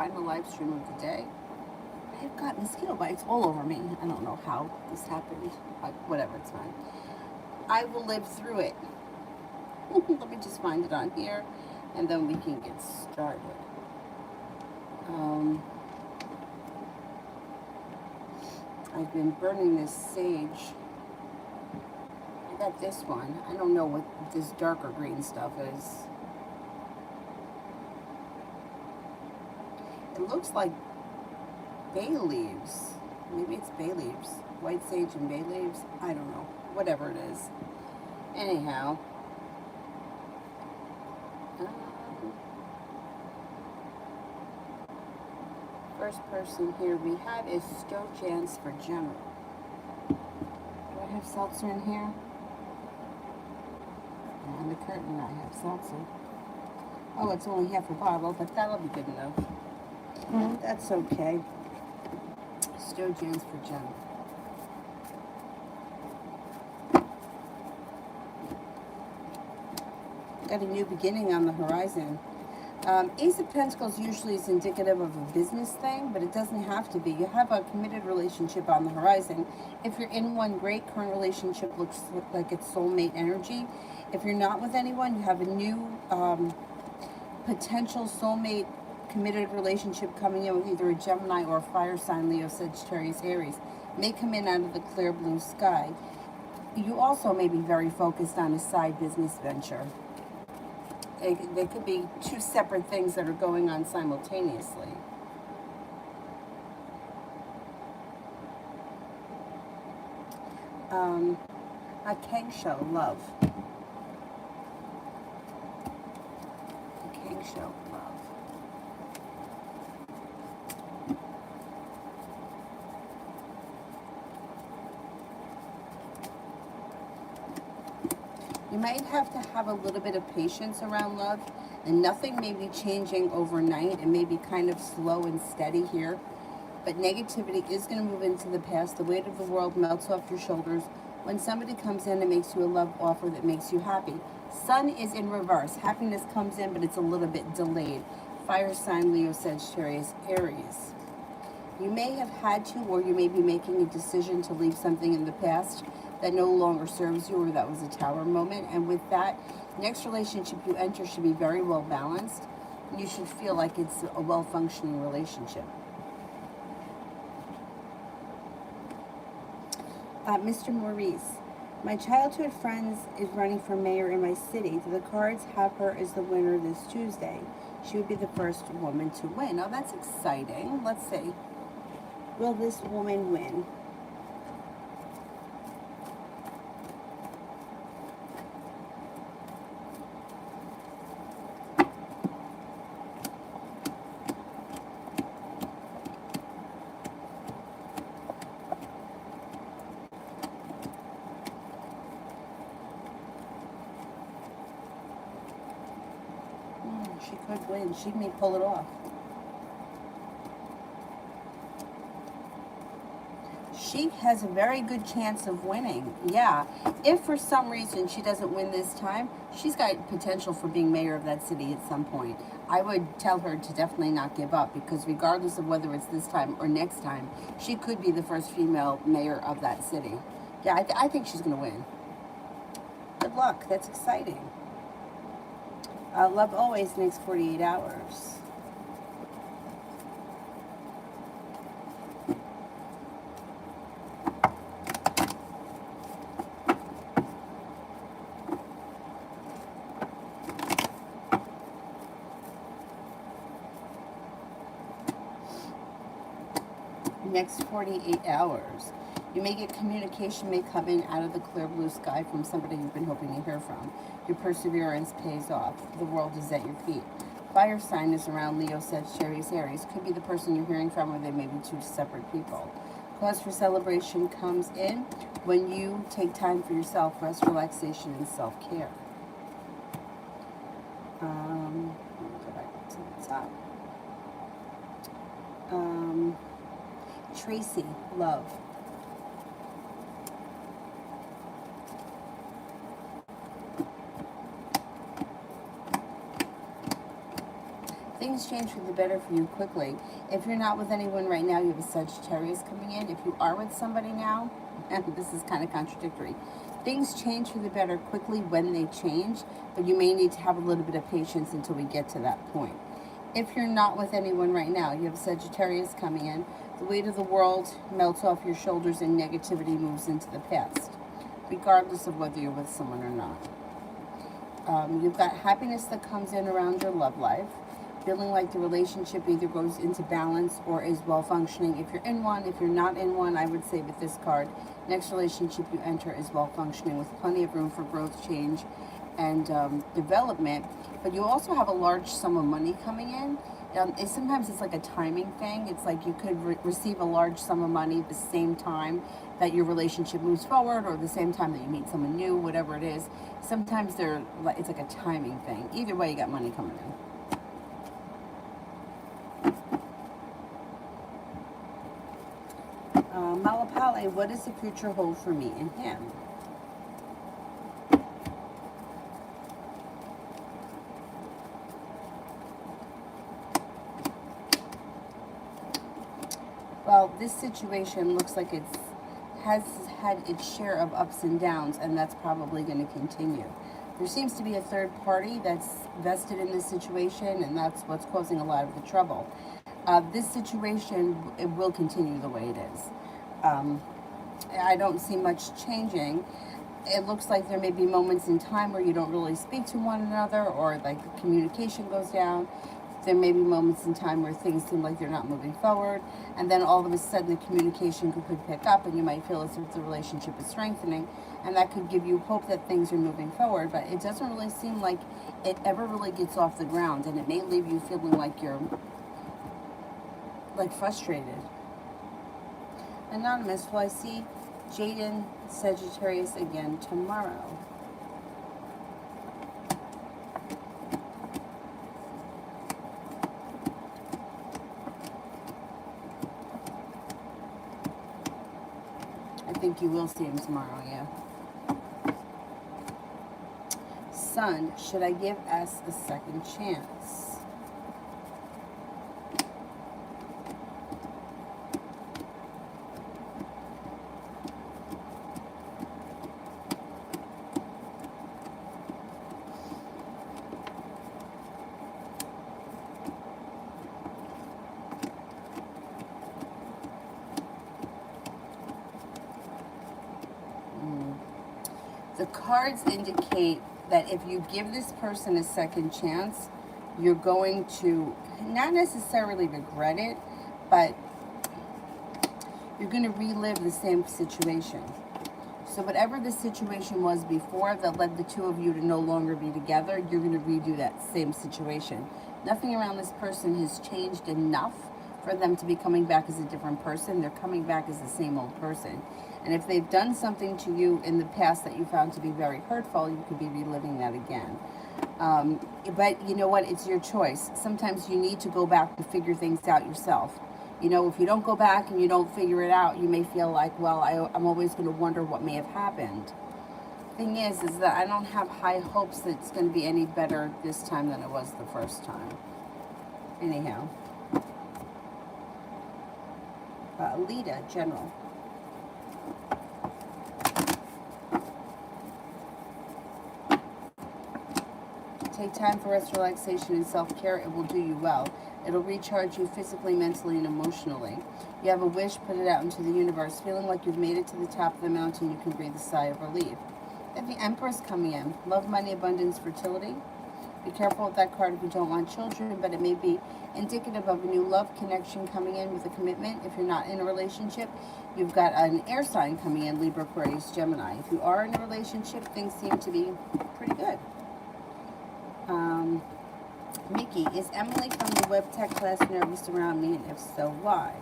Final live stream of the day. I've got mosquito bites all over me. I don't know how this happened, but whatever, it's fine. I will live through it. Let me just find it on here, and then we can get started. I've been burning this sage. I got this one. I don't know what this darker green stuff is. It looks like bay leaves. Maybe it's bay leaves. White sage and bay leaves. I don't know. Whatever it is. Anyhow. First person here we have is superchats for general. Do I have seltzer in here? On the curtain I have seltzer. Oh, it's only half a bottle, but that'll be good enough. That's okay. Superchats for general. Got a new beginning on the horizon. Ace of Pentacles usually is indicative of a business thing, but it doesn't have to be. You have a committed relationship on the horizon. If you're in one, great. Current relationship looks like it's soulmate energy. If you're not with anyone, you have a new potential soulmate committed relationship coming in with either a Gemini or a fire sign, Leo, Sagittarius, Aries. May come in out of the clear blue sky. You also may be very focused on a side business venture. They could be two separate things that are going on simultaneously. A keg show, love. A keg show, love. You might have to have a little bit of patience around love, and nothing may be changing overnight. It may be kind of slow and steady here, but negativity is going to move into the past. The weight of the world melts off your shoulders when somebody comes in and makes you a love offer that makes you happy. Sun is in reverse. Happiness comes in, but it's a little bit delayed. Fire sign, Leo, Sagittarius, Aries. You may have had to, or you may be making a decision to leave something in the past that no longer serves you, or that was a tower moment. And with that, next relationship you enter should be very well balanced. You should feel like it's a well-functioning relationship. Mr. Maurice, my childhood friend is running for mayor in my city. The cards have her as the winner this Tuesday. She would be the first woman to win. Oh, that's exciting. Let's see. Will this woman win? She could win. She may pull it off. She has a very good chance of winning. Yeah. If for some reason she doesn't win this time, she's got potential for being mayor of that city at some point. I would tell her to definitely not give up, because regardless of whether it's this time or next time, she could be the first female mayor of that city. Yeah, I think she's going to win. Good luck. That's exciting. Love always, next 48 hours. Next 48 hours. You may get communication may come in out of the clear blue sky from somebody you've been hoping to hear from. Your perseverance pays off. The world is at your feet. Fire sign is around Leo, Sagittarius, Aries. Could be the person you're hearing from, or they may be two separate people. Cause for celebration comes in when you take time for yourself, rest, relaxation, and self-care. Go back to the top. Tracy, love. things change for the better for you quickly. If you're not with anyone right now, you have a Sagittarius coming in. If you are with somebody now, and this is kind of contradictory, things change for the better quickly when they change, but you may need to have a little bit of patience until we get to that point. If you're not with anyone right now, you have Sagittarius coming in, the weight of the world melts off your shoulders and negativity moves into the past, regardless of whether you're with someone or not. You've got happiness that comes in around your love life, feeling like the relationship either goes into balance or is well functioning. If you're in one, if you're not in one, I would say with this card, next relationship you enter is well functioning with plenty of room for growth, change, and development. But you also have a large sum of money coming in. Sometimes it's like a timing thing. It's like you could receive a large sum of money at the same time that your relationship moves forward, or the same time that you meet someone new, whatever it is. Sometimes it's like a timing thing. Either way, you got money coming in. Malapale, what does the future hold for me and him? Well, this situation looks like it has had its share of ups and downs, and that's probably going to continue. There seems to be a third party that's vested in this situation, and that's what's causing a lot of the trouble. This situation, it will continue the way it is. I don't see much changing. It looks like there may be moments in time where you don't really speak to one another, or like the communication goes down. There may be moments in time where things seem like they're not moving forward, and then all of a sudden the communication could pick up, and you might feel as if the relationship is strengthening, and that could give you hope that things are moving forward. But it doesn't really seem like it ever really gets off the ground, and it may leave you feeling like you're like frustrated. Anonymous, will I see Jaden Sagittarius again tomorrow? I think you will see him tomorrow, yeah. Sun, should I give S a second chance? The cards indicate that if you give this person a second chance, you're going to not necessarily regret it, but you're going to relive the same situation. So whatever the situation was before that led the two of you to no longer be together, you're going to redo that same situation. Nothing around this person has changed enough for them to be coming back as a different person. They're coming back as the same old person. And if they've done something to you in the past that you found to be very hurtful, you could be reliving that again. But you know what? It's your choice. Sometimes you need to go back to figure things out yourself. You know, if you don't go back and you don't figure it out, you may feel like, well, I'm always going to wonder what may have happened. Thing is that I don't have high hopes that it's going to be any better this time than it was the first time. Anyhow. Lita, General. Take time for rest, relaxation, and self-care. It will do you well. It'll recharge you physically, mentally, and emotionally. You have a wish, put it out into the universe. Feeling like you've made it to the top of the mountain, you can breathe a sigh of relief. And the Empress coming in. Love, money, abundance, fertility. Be careful with that card if you don't want children, but it may be indicative of a new love connection coming in with a commitment. If you're not in a relationship, you've got an air sign coming in, Libra, Aquarius, Gemini. If you are in a relationship, things seem to be pretty good. Mickey, is Emily from the web tech class nervous around me, and if so, why?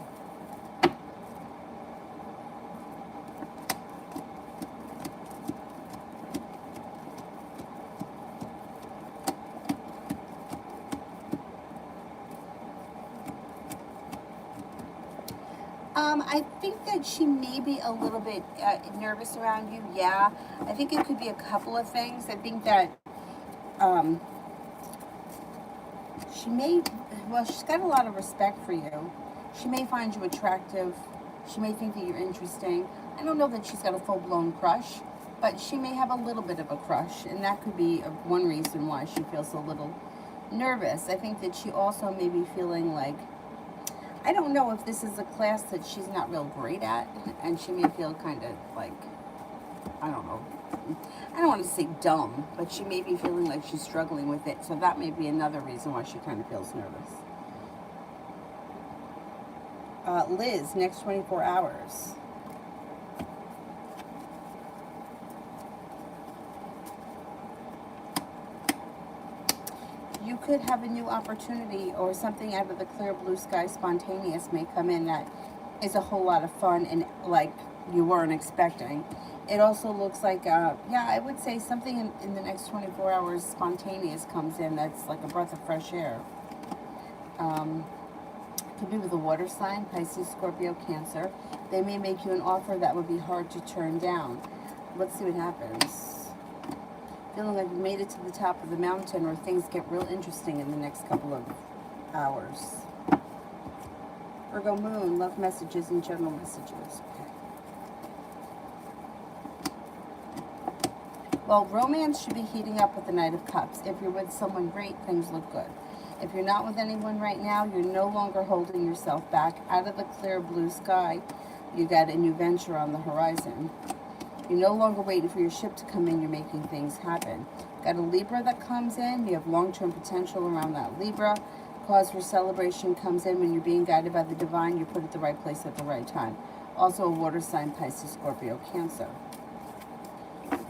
I think that she may be a little bit nervous around you. Yeah, I think it could be a couple of things. I think that She may, well, she's got a lot of respect for you. She may find you attractive. She may think that you're interesting. I don't know that she's got a full-blown crush, but she may have a little bit of a crush, and that could be one reason why she feels a little nervous. I think that she also may be feeling like, I don't know if this is a class that she's not real great at, and she may feel kind of like, I don't know, I don't want to say dumb, but she may be feeling like she's struggling with it, so that may be another reason why she kind of feels nervous. Liz, next 24 hours. You could have a new opportunity, or something out of the clear blue sky, spontaneous, may come in that is a whole lot of fun and like you weren't expecting. It also looks like, yeah, I would say something in the next 24 hours spontaneous comes in that's like a breath of fresh air. Could be with a water sign, Pisces, Scorpio, Cancer. They may make you an offer that would be hard to turn down. Let's see what happens. Feeling like you made it to the top of the mountain, or things get real interesting in the next couple of hours. Virgo Moon, love messages and general messages. Okay. Well, romance should be heating up with the Knight of Cups. If you're with someone great, things look good. If you're not with anyone right now, you're no longer holding yourself back. Out of the clear blue sky, you got a new venture on the horizon. You're no longer waiting for your ship to come in. You're making things happen. Got a Libra that comes in. You have long-term potential around that Libra. Cause for celebration comes in when you're being guided by the divine. You're put at the right place at the right time. Also a water sign, Pisces, Scorpio, Cancer.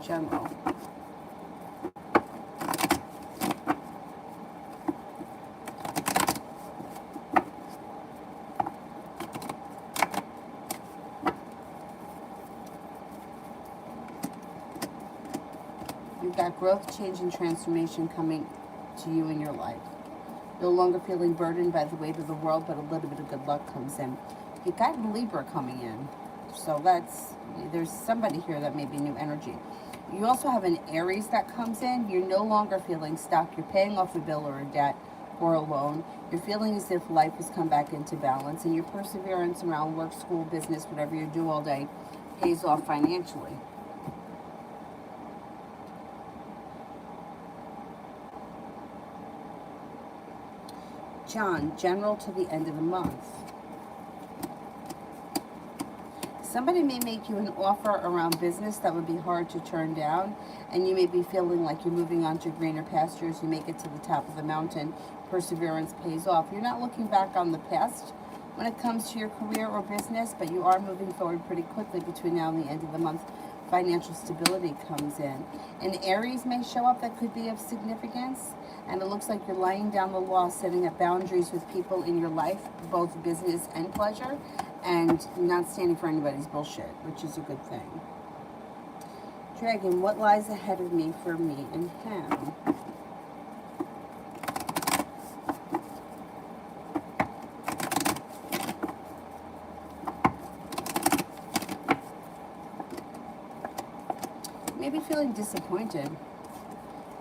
General. You've got growth, change, and transformation coming to you in your life. No longer feeling burdened by the weight of the world, but a little bit of good luck comes in. You've got Libra coming in. So there's somebody here that may be new energy. You also have an Aries that comes in. You're no longer feeling stuck. You're paying off a bill or a debt or a loan. You're feeling as if life has come back into balance, and your perseverance around work, school, business, whatever you do all day pays off financially. John, general to the end of the month. Somebody may make you an offer around business that would be hard to turn down, and you may be feeling like you're moving on to greener pastures. You make it to the top of the mountain. Perseverance pays off. You're not looking back on the past when it comes to your career or business, but you are moving forward pretty quickly between now and the end of the month. Financial stability comes in. An Aries may show up that could be of significance, and it looks like you're laying down the law, setting up boundaries with people in your life, both business and pleasure, and not standing for anybody's bullshit, which is a good thing. Dragon, what lies ahead of me for me and him? Maybe feeling disappointed.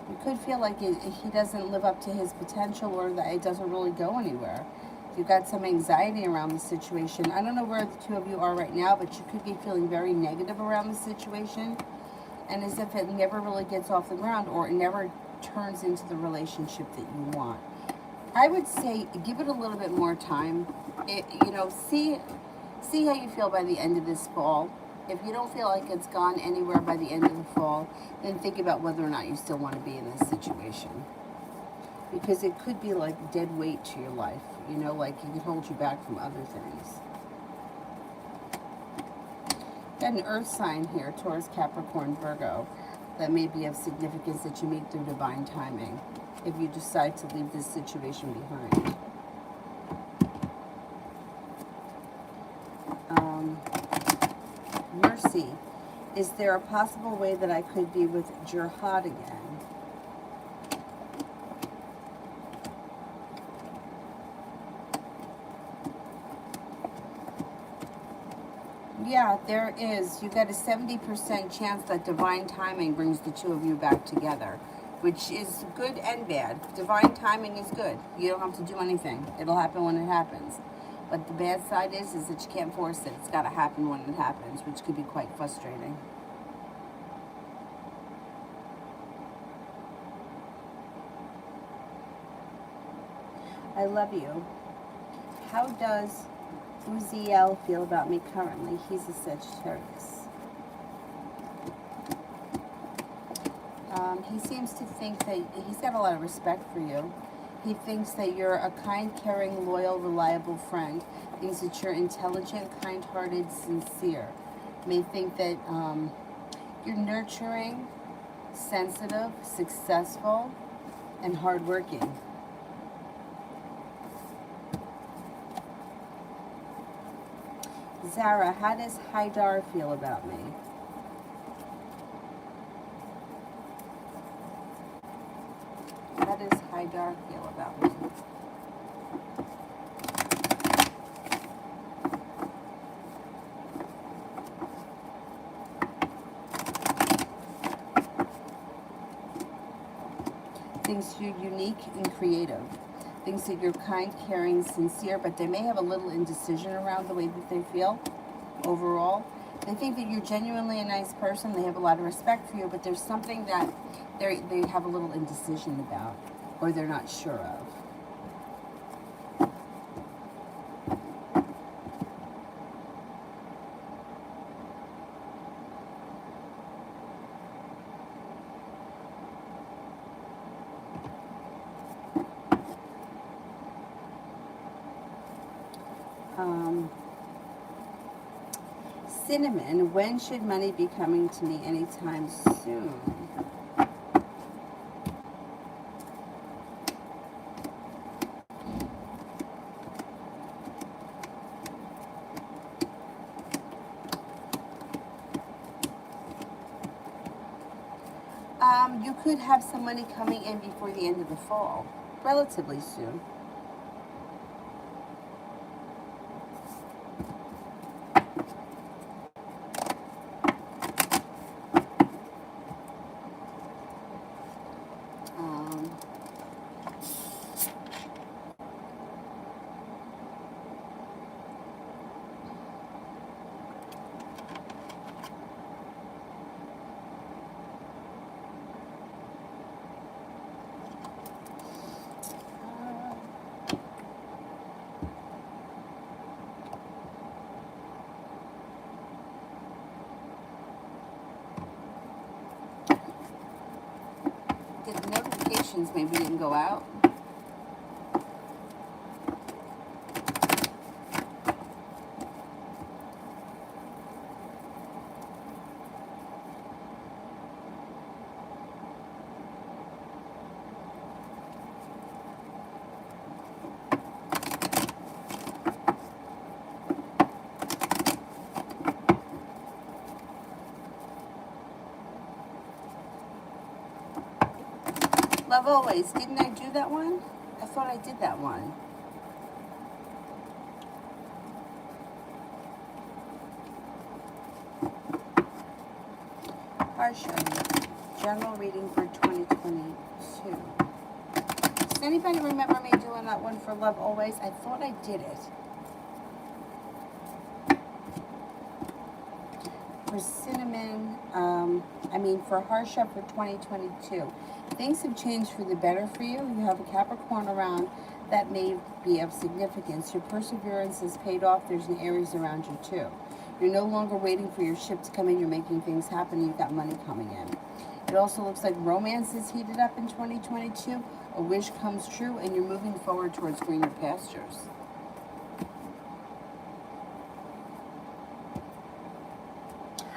You could feel like he doesn't live up to his potential, or that it doesn't really go anywhere. You've got some anxiety around the situation. I don't know where the two of you are right now, but you could be feeling very negative around the situation, and as if it never really gets off the ground, or it never turns into the relationship that you want. I would say give it a little bit more time. See how you feel by the end of this fall. If you don't feel like it's gone anywhere by the end of the fall, then think about whether or not you still want to be in this situation. Because it could be like dead weight to your life, like it could hold you back from other things. Got an earth sign here, Taurus, Capricorn, Virgo, that may be of significance that you meet through divine timing if you decide to leave this situation behind. Mercy, is there a possible way that I could be with Jihad again? Yeah, there is. You got a 70% chance that divine timing brings the two of you back together. which is good and bad. Divine timing is good. You don't have to do anything. It'll happen when it happens. But the bad side is that you can't force it. It's got to happen when it happens, which could be quite frustrating. I love you. How does Uziel feel about me currently? He's a Sagittarius. He seems to think that he's got a lot of respect for you. He thinks that you're a kind, caring, loyal, reliable friend. He thinks that you're intelligent, kind-hearted, sincere. He may think that you're nurturing, sensitive, successful, and hardworking. Zara, how does Haidar feel about me? How does Haidar feel about me? Thinks you're unique and creative. Thinks that you're kind, caring, sincere, but they may have a little indecision around the way that they feel overall. They think that you're genuinely a nice person. They have a lot of respect for you, but there's something that they have a little indecision about, or they're not sure of. Cinnamon, when should money be coming to me? Anytime soon. You could have some money coming in before the end of the fall, relatively soon. The notifications maybe didn't go out. Love always. Didn't I do that one? I thought I did that one. Harsha, general reading for 2022. Does anybody remember me doing that one for Love Always? I thought I did it. For Cinnamon, for Harsha for 2022. Things have changed for the better for you. You have a Capricorn around that may be of significance. Your perseverance has paid off. There's an Aries around you too. You're no longer waiting for your ship to come in. You're making things happen. You've got money coming in. It also looks like romance is heated up in 2022. A wish comes true, and you're moving forward towards greener pastures.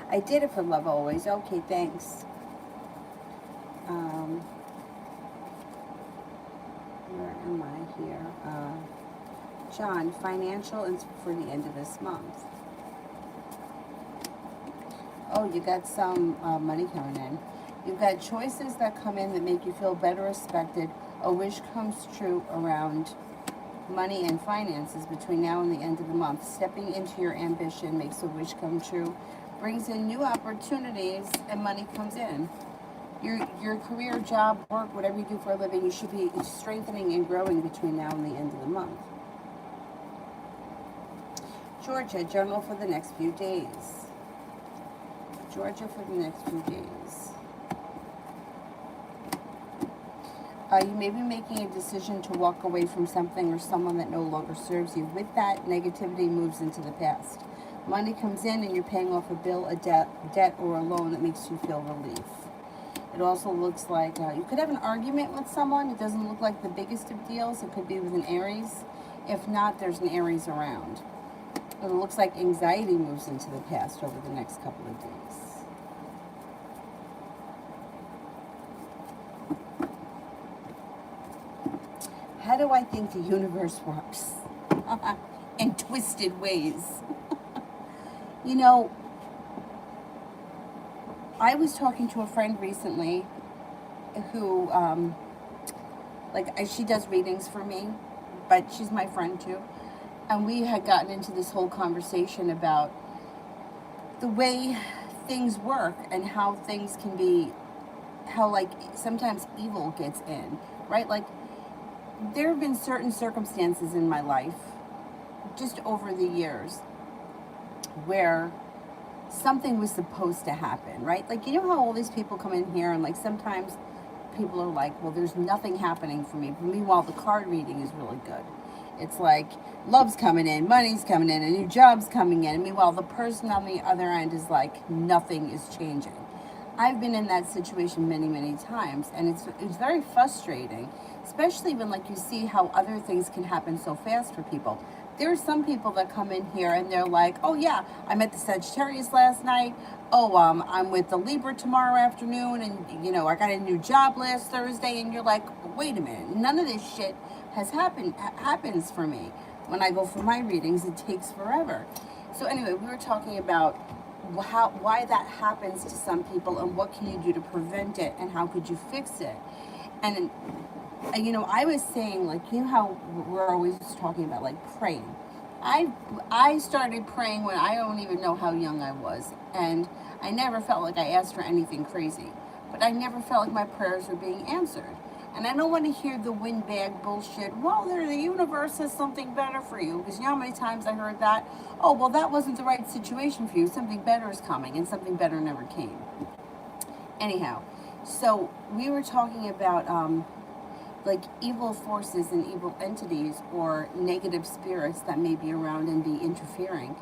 I did it for Love Always. Okay, thanks. Where am I here? John, financial is for the end of this month. Oh, you got some money coming in. You've got choices that come in that make you feel better respected. A wish comes true around money and finances between now and the end of the month. Stepping into your ambition makes a wish come true, brings in new opportunities, and money comes in. your career, job, work, whatever you do for a living, you should be strengthening and growing between now and the end of the month. Georgia, journal for the next few days. Georgia, for the next few days. You may be making a decision to walk away from something or someone that no longer serves you. With that, negativity moves into the past. Money comes in and you're paying off a bill, a debt or a loan that makes you feel relief. It also looks like you could have an argument with someone. It doesn't look like the biggest of deals. It could be with an Aries. If not, there's an Aries around. It looks like anxiety moves into the past over the next couple of days. How do I think the universe works? In twisted ways. You know, I was talking to a friend recently who, she does readings for me, but she's my friend too. And we had gotten into this whole conversation about the way things work and how things can be, how like sometimes evil gets in, right? Like there have been certain circumstances in my life just over the years where something was supposed to happen, right? Like, you know how all these people come in here and like sometimes people are like, well, there's nothing happening for me. But meanwhile, the card reading is really good. It's like love's coming in, money's coming in, a new job's coming in. And meanwhile, the person on the other end is like, nothing is changing. I've been in that situation many, many times, and it's very frustrating, especially when like you see how other things can happen so fast for people. There are some people that come in here and they're like, oh yeah, I met the Sagittarius last night. Oh, I'm with the Libra tomorrow afternoon, and you know, I got a new job last Thursday, and you're like, wait a minute, none of this shit happens for me. When I go for my readings, it takes forever. So anyway, we were talking about why that happens to some people and what can you do to prevent it and how could you fix it. And you know, I was saying, like, you know how we're always talking about like praying. I started praying when I don't even know how young I was, and I never felt like I asked for anything crazy, but I never felt like my prayers were being answered. And I don't want to hear the windbag bullshit. Well, the universe has something better for you. Because you know how many times I heard that? Oh, well, that wasn't the right situation for you. Something better is coming, and something better never came. Anyhow, so we were talking about like evil forces and evil entities or negative spirits that may be around and be interfering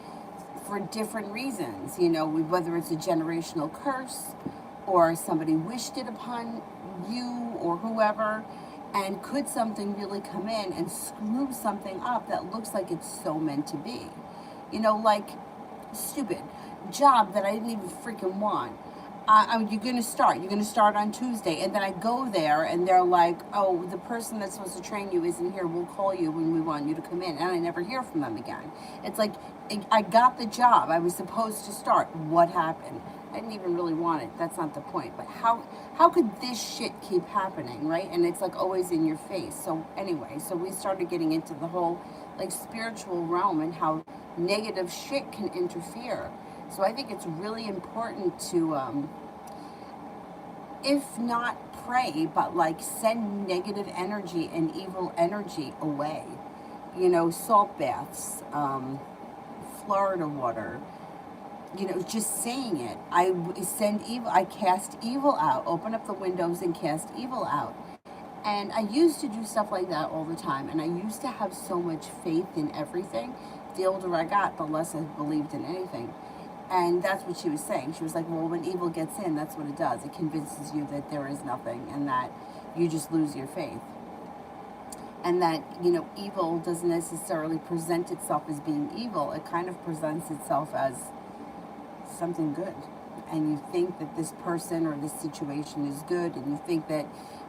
for different reasons. You know, whether it's a generational curse or somebody wished it upon you or whoever, and could something really come in and screw something up that looks like it's so meant to be? You know, like stupid job that I didn't even freaking want. You're going to start on Tuesday. And then I go there and they're like, oh, the person that's supposed to train you isn't here. We'll call you when we want you to come in. And I never hear from them again. It's like, I got the job. I was supposed to start. What happened? I didn't even really want it. That's not the point. But how could this shit keep happening, right? And it's like always in your face. So anyway, so we started getting into the whole like spiritual realm and how negative shit can interfere. So I think it's really important to, if not pray, but like send negative energy and evil energy away. You know, salt baths, Florida water, you know, just saying it. I cast evil out, open up the windows and cast evil out. And I used to do stuff like that all the time. And I used to have so much faith in everything. The older I got, the less I believed in anything. And that's what she was saying. She was like, well, when evil gets in, that's what it does. It convinces you that there is nothing and that you just lose your faith. And that, you know, evil doesn't necessarily present itself as being evil. It kind of presents itself as something good. And you think that this person or this situation is good, and you think that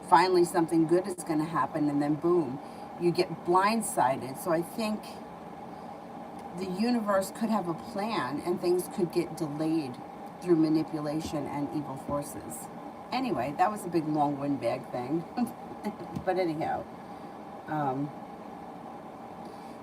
finally something good is going to happen, and then boom, you get blindsided. So I think the universe could have a plan and things could get delayed through manipulation and evil forces. Anyway, that was a big long windbag thing. But anyhow,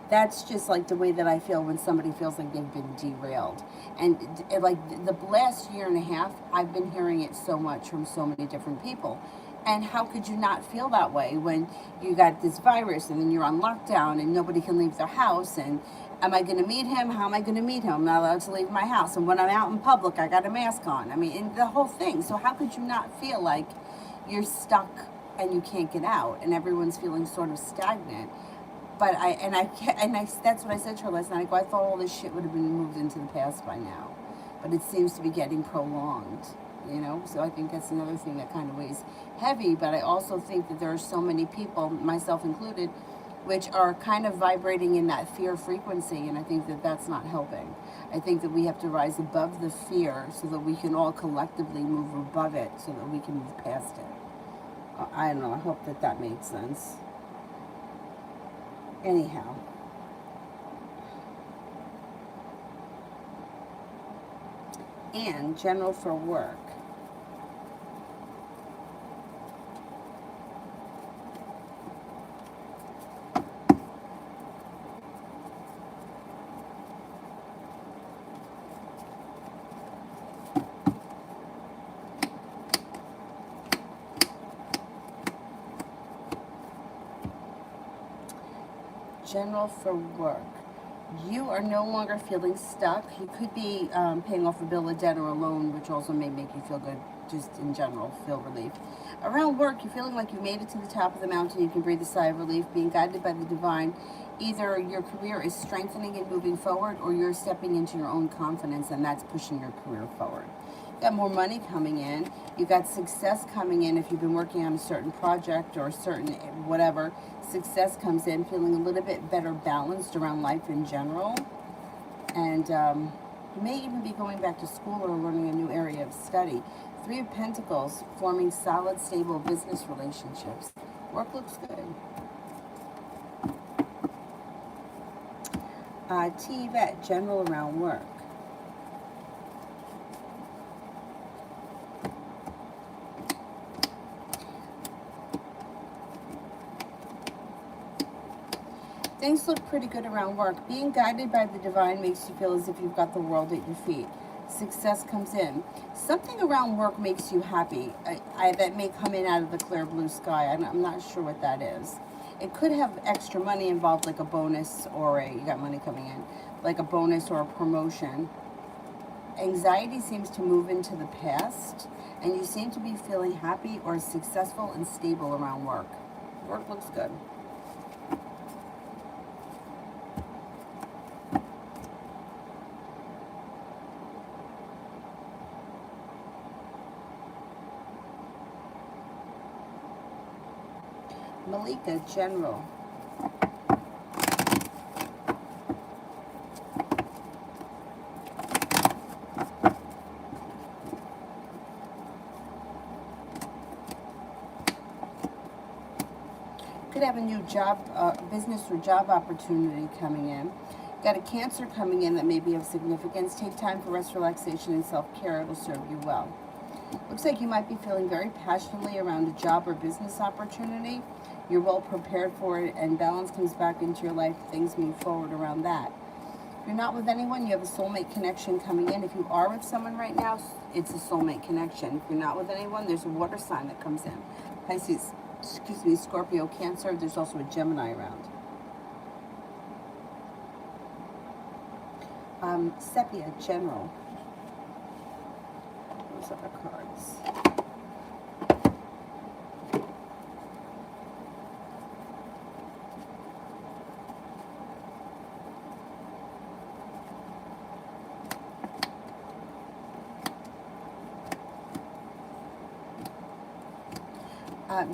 That's just like the way that I feel when somebody feels like they've been derailed. And like the last year and a half, I've been hearing it so much from so many different people. And how could you not feel that way when you got this virus and then you're on lockdown and nobody can leave their house? And am I going to meet him? How am I going to meet him? I'm not allowed to leave my house. And when I'm out in public, I got a mask on. I mean, and the whole thing. So how could you not feel like you're stuck and you can't get out and everyone's feeling sort of stagnant? But that's what I said to her last night. I go, I thought all this shit would have been moved into the past by now, but it seems to be getting prolonged, you know. So I think that's another thing that kind of weighs heavy. But I also think that there are so many people, myself included, which are kind of vibrating in that fear frequency, and I think that that's not helping. I think that we have to rise above the fear so that we can all collectively move above it, so that we can move past it. I don't know. I hope that that made sense. Anyhow, and general for work. General for work. You are no longer feeling stuck. You could be paying off a bill of debt or a loan, which also may make you feel good, just in general, feel relief. Around work, you're feeling like you made it to the top of the mountain. You can breathe a sigh of relief, being guided by the divine. Either your career is strengthening and moving forward, or you're stepping into your own confidence, and that's pushing your career forward. You got more money coming in. You got success coming in if you've been working on a certain project or a certain whatever. Success comes in, feeling a little bit better balanced around life in general. And you may even be going back to school or learning a new area of study. Three of Pentacles, forming solid, stable business relationships. Work looks good. T-Vet, general around work. Things look pretty good around work. Being guided by the divine makes you feel as if you've got the world at your feet. Success comes in. Something around work makes you happy. That may come in out of the clear blue sky. I'm not sure what that is. It could have extra money involved, like a bonus or you got money coming in, like a bonus or a promotion. Anxiety seems to move into the past, and you seem to be feeling happy or successful and stable around work. Work looks good. Malika, general. Could have a new job, business or job opportunity coming in. Got a Cancer coming in that may be of significance. Take time for rest, relaxation, and self-care. It will serve you well. Looks like you might be feeling very passionately around a job or business opportunity. You're well prepared for it, and balance comes back into your life. Things move forward around that. If you're not with anyone, you have a soulmate connection coming in. If you are with someone right now, it's a soulmate connection. If you're not with anyone, there's a water sign that comes in. Pisces, excuse me, Scorpio, Cancer. There's also a Gemini around. Sepia, general. Those are the cards.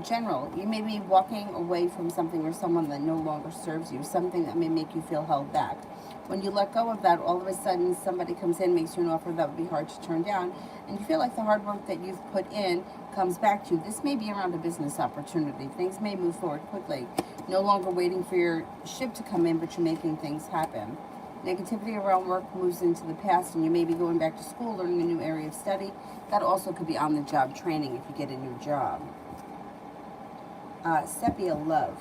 General, you may be walking away from something or someone that no longer serves you, something that may make you feel held back. When you let go of that, all of a sudden somebody comes in, makes you an offer that would be hard to turn down, and you feel like the hard work that you've put in comes back to you. This may be around a business opportunity. Things may move forward quickly. No longer waiting for your ship to come in, but you're making things happen. Negativity around work moves into the past, and you may be going back to school, learning a new area of study. That also could be on-the-job training if you get a new job. Sepia, love.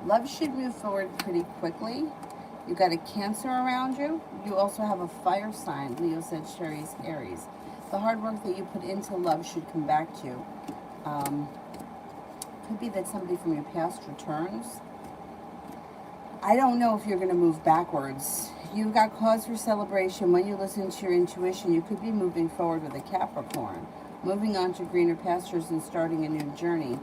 Love should move forward pretty quickly. You got a Cancer around you. You also have a fire sign, Leo, Sagittarius, Aries. The hard work that you put into love should come back to you. Could be that somebody from your past returns. I don't know if you're going to move backwards. You've got cause for celebration. When you listen to your intuition, you could be moving forward with a Capricorn, moving on to greener pastures and starting a new journey.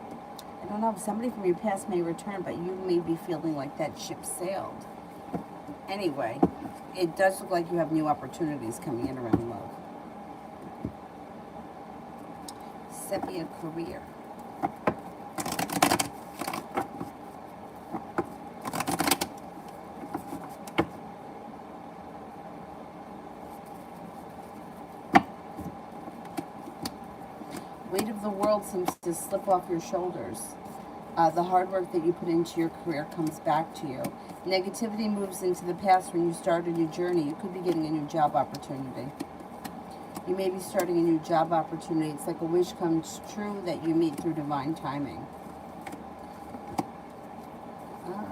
I don't know if somebody from your past may return, but you may be feeling like that ship sailed. Anyway, it does look like you have new opportunities coming in around love. Sepia career. Weight of the world seems to slip off your shoulders. The hard work that you put into your career comes back to you. Negativity moves into the past when you start a new journey. You could be getting a new job opportunity. You may be starting a new job opportunity. It's like a wish comes true that you meet through divine timing.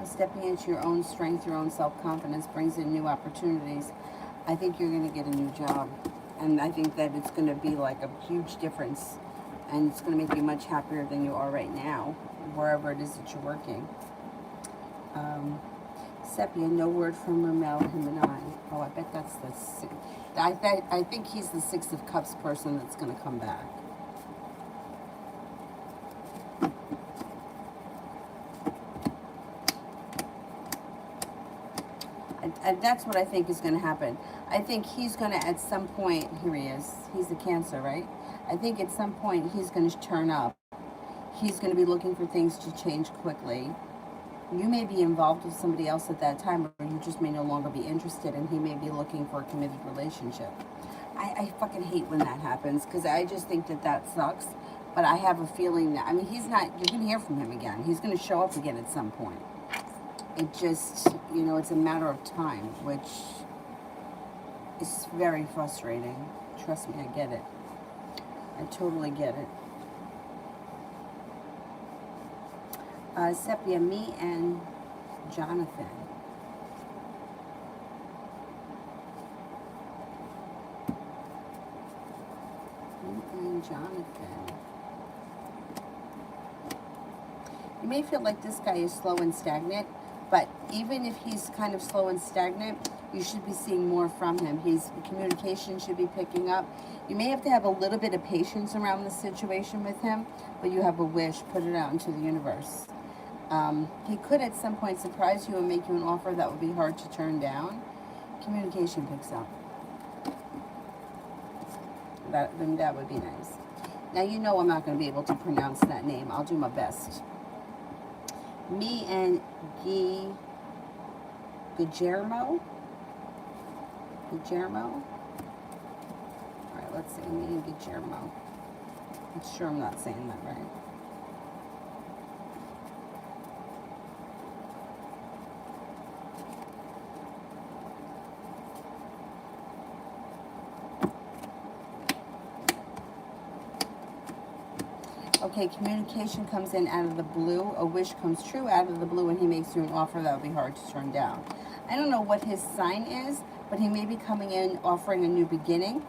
Stepping into your own strength, your own self-confidence brings in new opportunities. I think you're going to get a new job. And I think that it's going to be like a huge difference. And it's going to make you much happier than you are right now, wherever it is that you're working. Sepia, no word from Ramel, him and I. Oh, I bet that's the six. I think he's the Six of Cups person that's going to come back. And that's what I think is going to happen. I think he's going to, at some point, here he is. He's the Cancer, right? I think at some point he's going to turn up. He's going to be looking for things to change quickly. You may be involved with somebody else at that time, or you just may no longer be interested, and he may be looking for a committed relationship. I fucking hate when that happens, because I just think that that sucks. But I have a feeling that, I mean, he's not, you're going to hear from him again. He's going to show up again at some point. It just, you know, it's a matter of time, which is very frustrating. Trust me, I get it. I totally get it. Sepia, me and Jonathan. Me and Jonathan. You may feel like this guy is slow and stagnant, but even if he's kind of slow and stagnant, you should be seeing more from him. His communication should be picking up. You may have to have a little bit of patience around the situation with him, but you have a wish, put it out into the universe. He could at some point surprise you and make you an offer that would be hard to turn down. Communication picks up. That would be nice. Now, you know I'm not going to be able to pronounce that name. I'll do my best. Me and Guillermo. All right, let's see. Me and Guillermo. I'm sure I'm not saying that right. Okay, communication comes in out of the blue. A wish comes true out of the blue, and he makes you an offer that would be hard to turn down. I don't know what his sign is, but he may be coming in offering a new beginning.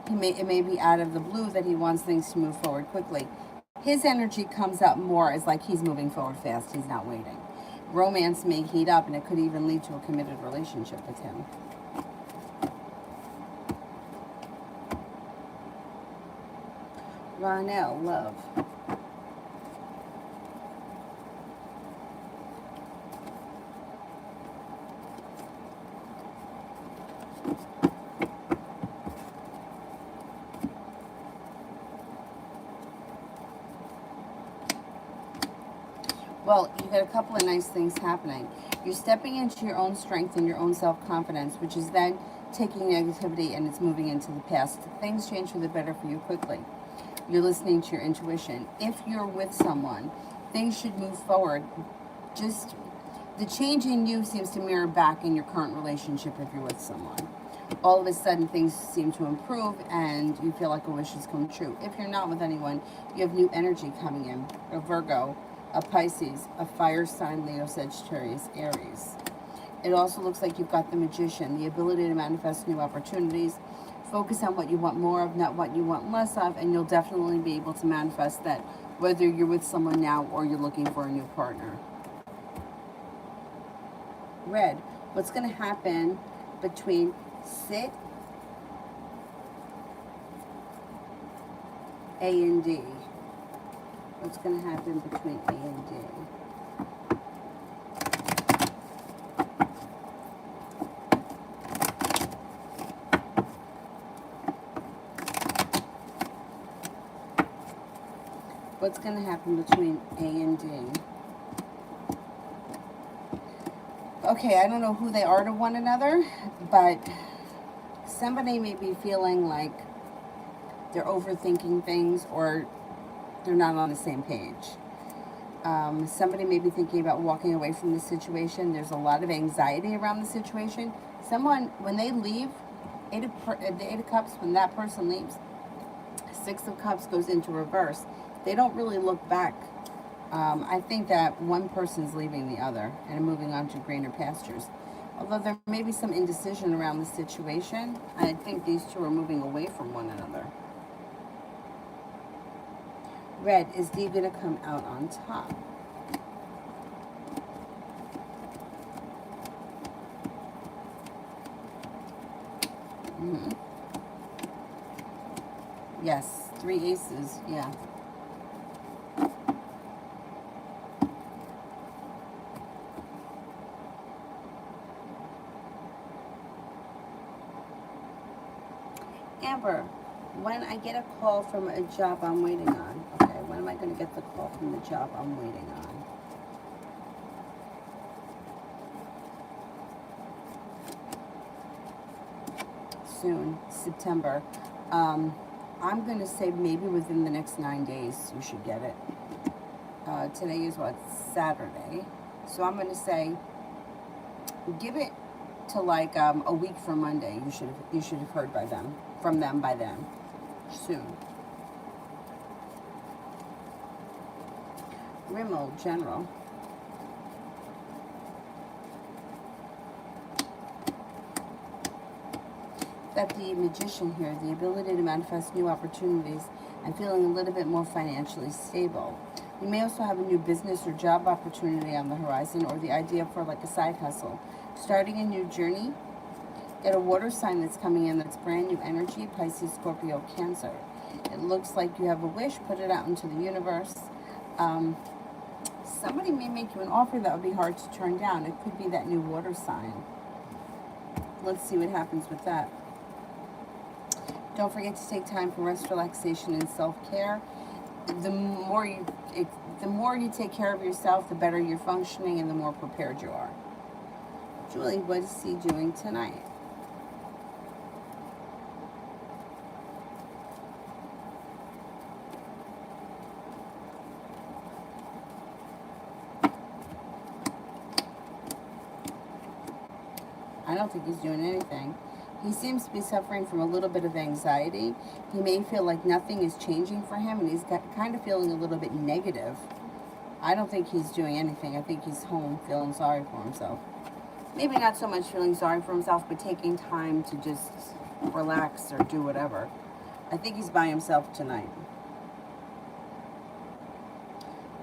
It may be out of the blue that he wants things to move forward quickly. His energy comes up more as like he's moving forward fast. He's not waiting. Romance may heat up, and it could even lead to a committed relationship with him. Ronell, love. Well, you got a couple of nice things happening. You're stepping into your own strength and your own self-confidence, which is then taking negativity and it's moving into the past. Things change for the better for you quickly. You're listening to your intuition. If you're with someone, things should move forward. Just The change in you seems to mirror back in your current relationship if you're with someone. All of a sudden things seem to improve and you feel like a wish has come true. If you're not with anyone, you have new energy coming in. A Virgo, a Pisces, a fire sign, Leo, Sagittarius, Aries. It also looks like you've got the Magician, the ability to manifest new opportunities. Focus on what you want more of, not what you want less of, and you'll definitely be able to manifest that whether you're with someone now or you're looking for a new partner. Red, what's going to happen between Sit, A and D? What's going to happen between A and D? What's going to happen between A and D? Okay, I don't know who they are to one another, but somebody may be feeling like they're overthinking things or they're not on the same page. Somebody may be thinking about walking away from the situation. There's a lot of anxiety around the situation. Someone, when they leave, the Eight of Cups, when that person leaves, Six of Cups goes into reverse. They don't really look back. I think that one person's leaving the other and moving on to greener pastures. Although there may be some indecision around the situation, I think these two are moving away from one another. Red, is D going to come out on top? Yes, 3 aces, yeah. Amber, when I get a call from a job I'm waiting on. Okay, when am I going to get the call from the job I'm waiting on? Soon, September. I'm going to say maybe within the next 9 days you should get it. Today is what? Saturday. So I'm going to say give it to like a week from Monday. You should have heard from them by then. Soon. Rimmel, General. Got the Magician here, the ability to manifest new opportunities and feeling a little bit more financially stable. You may also have a new business or job opportunity on the horizon, or the idea for like a side hustle. Starting a new journey. Get a water sign that's coming in that's brand new energy, Pisces, Scorpio, Cancer. It looks like you have a wish, put it out into the universe. Somebody may make you an offer that would be hard to turn down. It could be that new water sign. Let's see what happens with that. Don't forget to take time for rest, relaxation, and self-care. The more you take care of yourself, the better you're functioning and the more prepared you are. Julie, what is he doing tonight? I don't think he's doing anything. He seems to be suffering from a little bit of anxiety. He may feel like nothing is changing for him, and he's kind of feeling a little bit negative. I don't think he's doing anything. I think he's home feeling sorry for himself. Maybe not so much feeling sorry for himself, but taking time to just relax or do whatever. I think he's by himself tonight.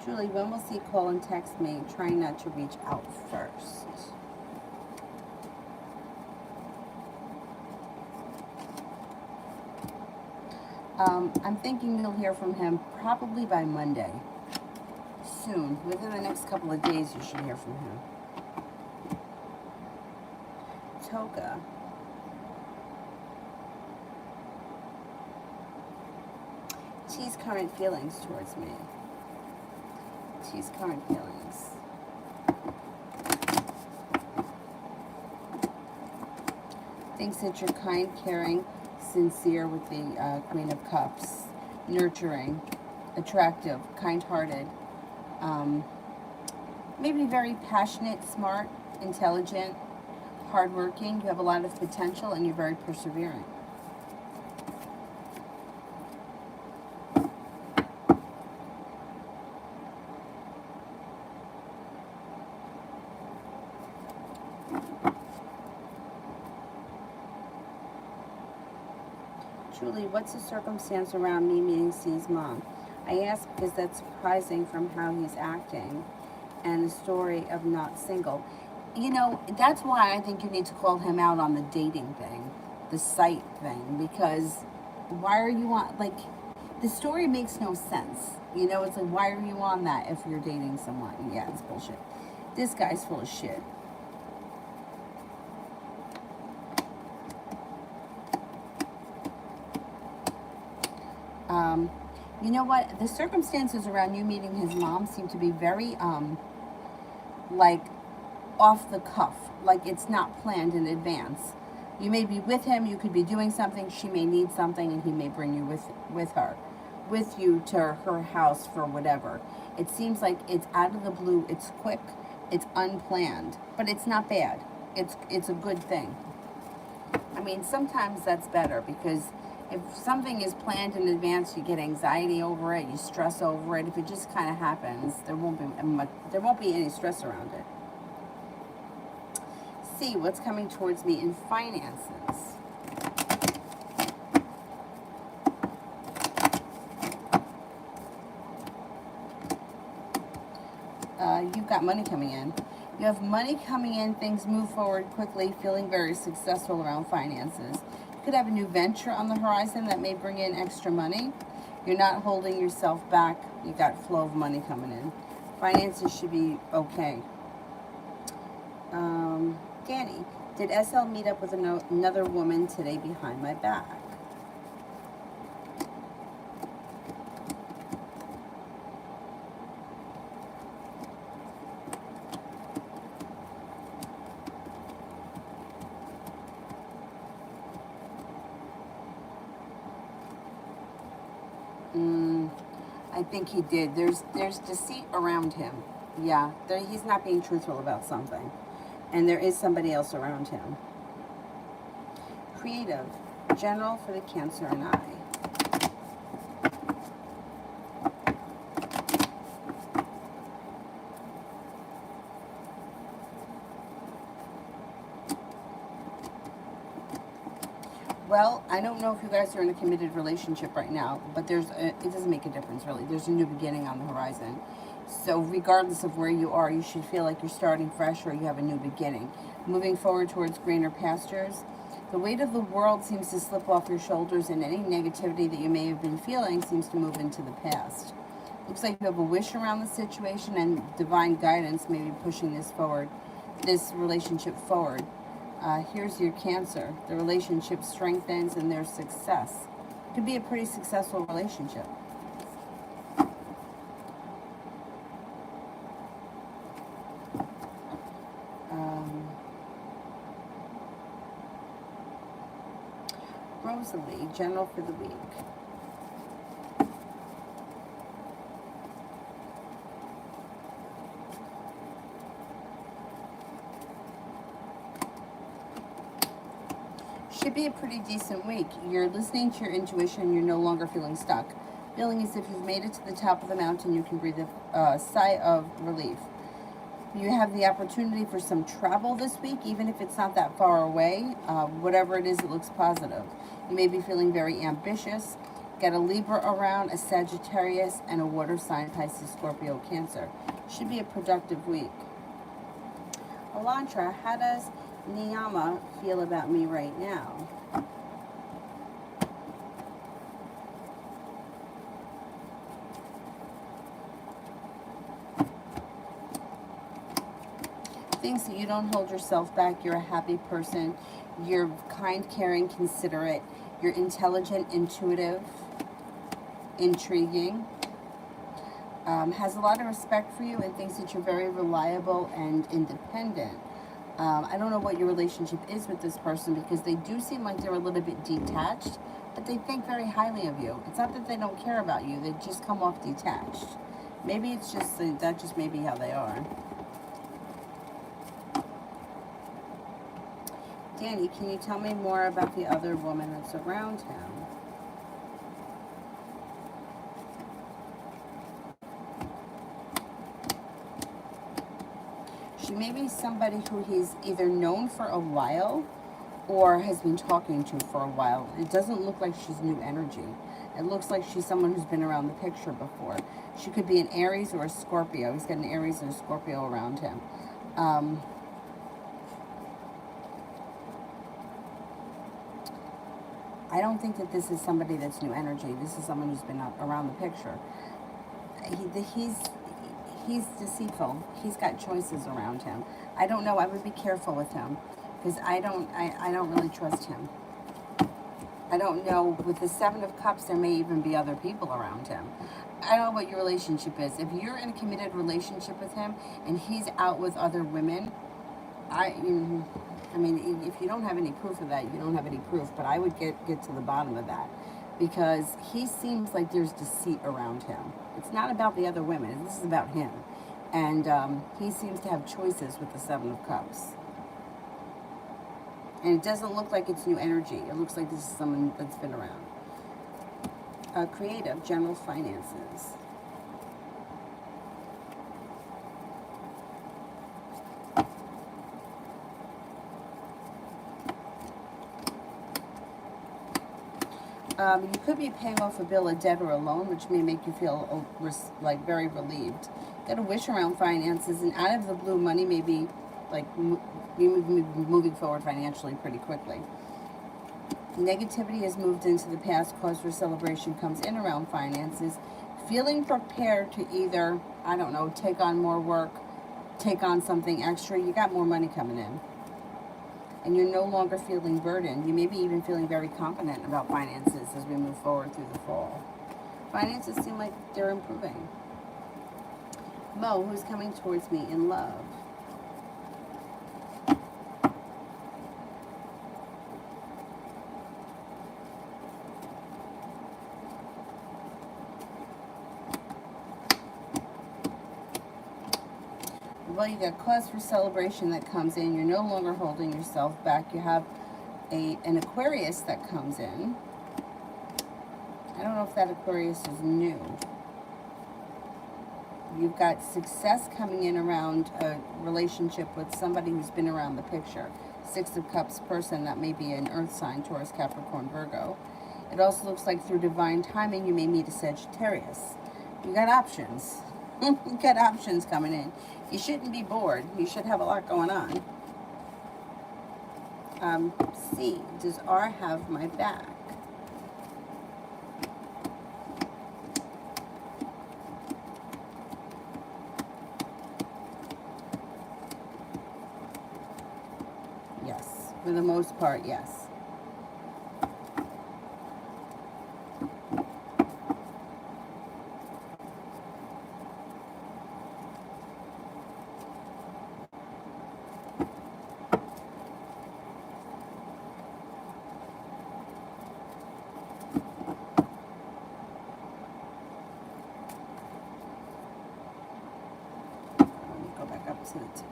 Julie, when will he call and text me? Trying not to reach out first. I'm thinking you'll hear from him probably by Monday. Soon. Within the next couple of days, you should hear from him. Toga. T's current feelings towards me. T's current feelings. Thinks that you're kind, caring, sincere with the Queen of Cups, nurturing, attractive, kind-hearted. Maybe very passionate, smart, intelligent, hardworking. You have a lot of potential and you're very persevering. Julie, what's the circumstance around me meeting C's mom? I ask because that's surprising from how he's acting and the story of not single. You know, that's why I think you need to call him out on the dating thing, the site thing, because why are you on, like, the story makes no sense. You know, it's like, why are you on that if you're dating someone? Yeah, it's bullshit. This guy's full of shit. You know what? The circumstances around you meeting his mom seem to be very, like, off the cuff. Like, it's not planned in advance. You may be with him, you could be doing something, she may need something, and he may bring you with you to her house for whatever. It seems like it's out of the blue, it's quick, it's unplanned, but it's not bad. It's a good thing. I mean, sometimes that's better, because if something is planned in advance, you get anxiety over it, you stress over it. If it just kind of happens, there won't be any stress around it. See what's coming towards me in finances. You've got money coming in. You have money coming in, things move forward quickly, feeling very successful around finances. You could have a new venture on the horizon that may bring in extra money. You're not holding yourself back. You got flow of money coming in. Finances should be okay. Danny, did SL meet up with another woman today behind my back? I think he did. There's deceit around him. Yeah, he's not being truthful about something. And there is somebody else around him. Creative. General for the Cancer and I. Well, I don't know if you guys are in a committed relationship right now, but it doesn't make a difference, really. There's a new beginning on the horizon. So regardless of where you are, you should feel like you're starting fresh or you have a new beginning. Moving forward towards greener pastures. The weight of the world seems to slip off your shoulders, and any negativity that you may have been feeling seems to move into the past. Looks like you have a wish around the situation, and divine guidance may be pushing this relationship forward. Here's your Cancer. The relationship strengthens and there's success. Could be a pretty successful relationship. Rosalie, General for the week. Should be a pretty decent week. You're listening to your intuition. You're no longer feeling stuck. Feeling as if you've made it to the top of the mountain, you can breathe a sigh of relief. You have the opportunity for some travel this week, even if it's not that far away. Whatever it is, it looks positive. You may be feeling very ambitious. Got a Libra around, a Sagittarius, and a water sign, Pisces, Scorpio, Cancer. Should be a productive week. Elantra, how does Niyama feel about me right now? Thinks that you don't hold yourself back. You're a happy person. You're kind, caring, considerate. You're intelligent, intuitive, intriguing. Has a lot of respect for you and thinks that you're very reliable and independent. I don't know what your relationship is with this person, because they do seem like they're a little bit detached, but they think very highly of you. It's not that they don't care about you. They just come off detached. Maybe it's just, that just may be how they are. Danny, can you tell me more about the other woman that's around him? She may be somebody who he's either known for a while or has been talking to for a while. It doesn't look like she's new energy. It looks like she's someone who's been around the picture before. She could be an Aries or a Scorpio. He's got an Aries and a Scorpio around him. I don't think that this is somebody that's new energy. This is someone who's been around the picture. He's deceitful. He's got choices around him. I don't know. I would be careful with him because I don't really trust him. I don't know. With the Seven of Cups, there may even be other people around him. I don't know what your relationship is. If you're in a committed relationship with him and he's out with other women, I mean, if you don't have any proof of that, you don't have any proof. But I would get to the bottom of that because he seems like there's deceit around him. It's not about the other women. This is about him. And he seems to have choices with the Seven of Cups. And it doesn't look like it's new energy. It looks like this is someone that's been around. Creative, general finances. You could be paying off a bill, a debt, or a loan, which may make you feel like very relieved. Got a wish around finances, and out of the blue, money may be like moving forward financially pretty quickly. Negativity has moved into the past. Cause for celebration comes in around finances. Feeling prepared to either, I don't know, take on more work, take on something extra. You got more money coming in. And you're no longer feeling burdened. You may be even feeling very confident about finances as we move forward through the fall. Finances seem like they're improving. Mo, who's coming towards me in love? Well, you got cause for celebration that comes in. You're no longer holding yourself back. You have an Aquarius that comes in. I don't know if that Aquarius is new. You've got success coming in around a relationship with somebody who's been around the picture. Six of Cups person, that may be an earth sign, Taurus, Capricorn, Virgo. It also looks like through divine timing, you may meet a Sagittarius. You got options. You got options coming in. You shouldn't be bored. You should have a lot going on. C, does R have my back? Yes, for the most part, yes. To the top.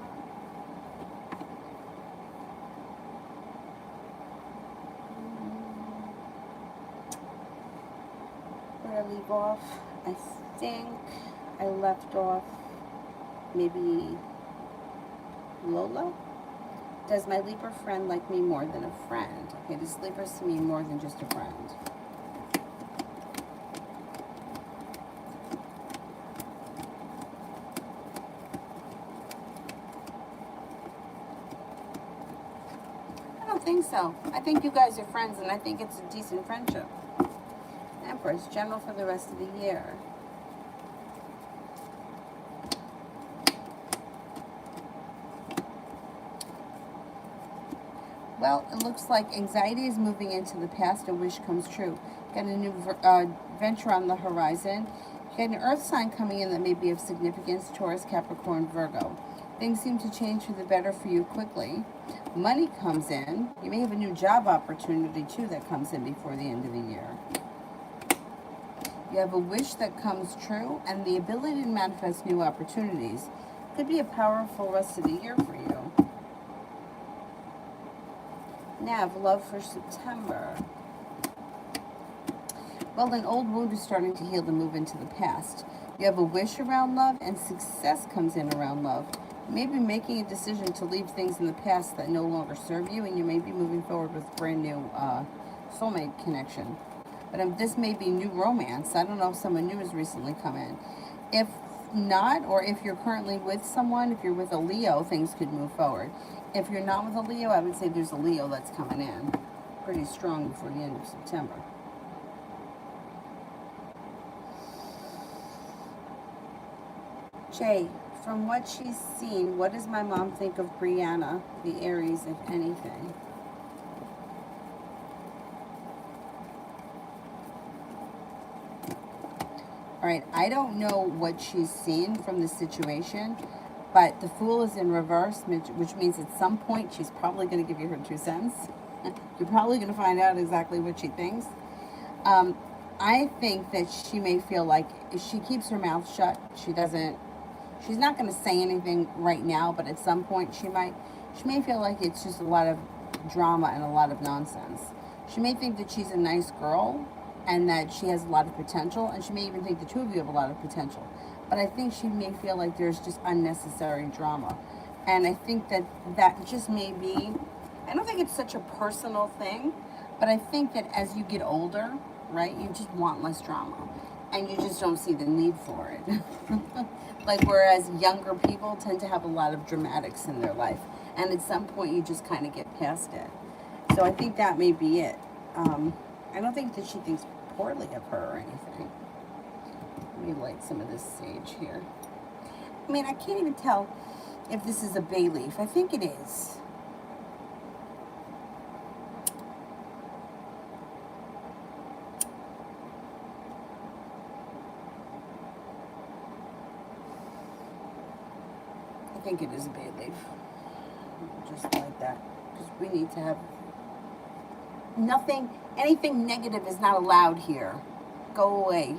Where I leave off, I think I left off maybe Lola. Does my Libra friend like me more than a friend? Okay, does Libra see me more than just a friend? I don't think so. I think you guys are friends, and I think it's a decent friendship. Empress, general for the rest of the year. Well, it looks like anxiety is moving into the past. A wish comes true. Got a new venture on the horizon. You got an earth sign coming in that may be of significance. Taurus, Capricorn, Virgo. Things seem to change for the better for you quickly. Money comes in. You may have a new job opportunity, too, that comes in before the end of the year. You have a wish that comes true, and the ability to manifest new opportunities. Could be a powerful rest of the year for you. Nav, love for September. Well, an old wound is starting to heal and move into the past. You have a wish around love, and success comes in around love. You may be making a decision to leave things in the past that no longer serve you, and you may be moving forward with brand new soulmate connection. But this may be new romance. I don't know if someone new has recently come in. If not, or if you're currently with someone, if you're with a Leo, things could move forward. If you're not with a Leo, I would say there's a Leo that's coming in pretty strong before the end of September. Jay, from what she's seen, what does my mom think of Brianna, the Aries, if anything? All right, I don't know what she's seen from the situation, but the Fool is in reverse, which means at some point she's probably going to give you her 2 cents. You're probably going to find out exactly what she thinks. I think that she may feel like if she keeps her mouth shut, she's not going to say anything right now, but at some point she may feel like it's just a lot of drama and a lot of nonsense. She may think that she's a nice girl and that she has a lot of potential, and she may even think the two of you have a lot of potential. But I think she may feel like there's just unnecessary drama. And I think that just may be, I don't think it's such a personal thing, but I think that as you get older, right, you just want less drama. And you just don't see the need for it. Like, whereas younger people tend to have a lot of dramatics in their life. And at some point, you just kind of get past it. So I think that may be it. I don't think that she thinks poorly of her or anything. Let me light some of this sage here. I mean, I can't even tell if this is a bay leaf. I think it is. I think it is a bay leaf. Just like that. Because we need to have nothing, anything negative is not allowed here. Go away.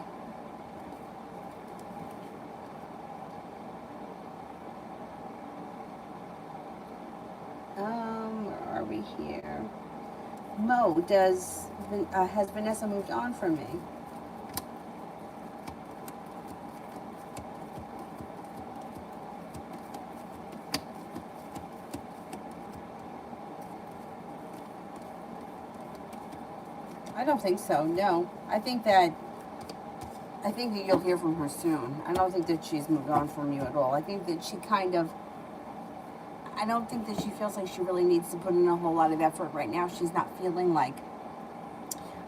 Where are we here? Mo, has Vanessa moved on from me? I don't think so. No, I think that you'll hear from her soon. I don't think that she's moved on from you at all. I think that she I don't think that she feels like she really needs to put in a whole lot of effort right now. She's not feeling like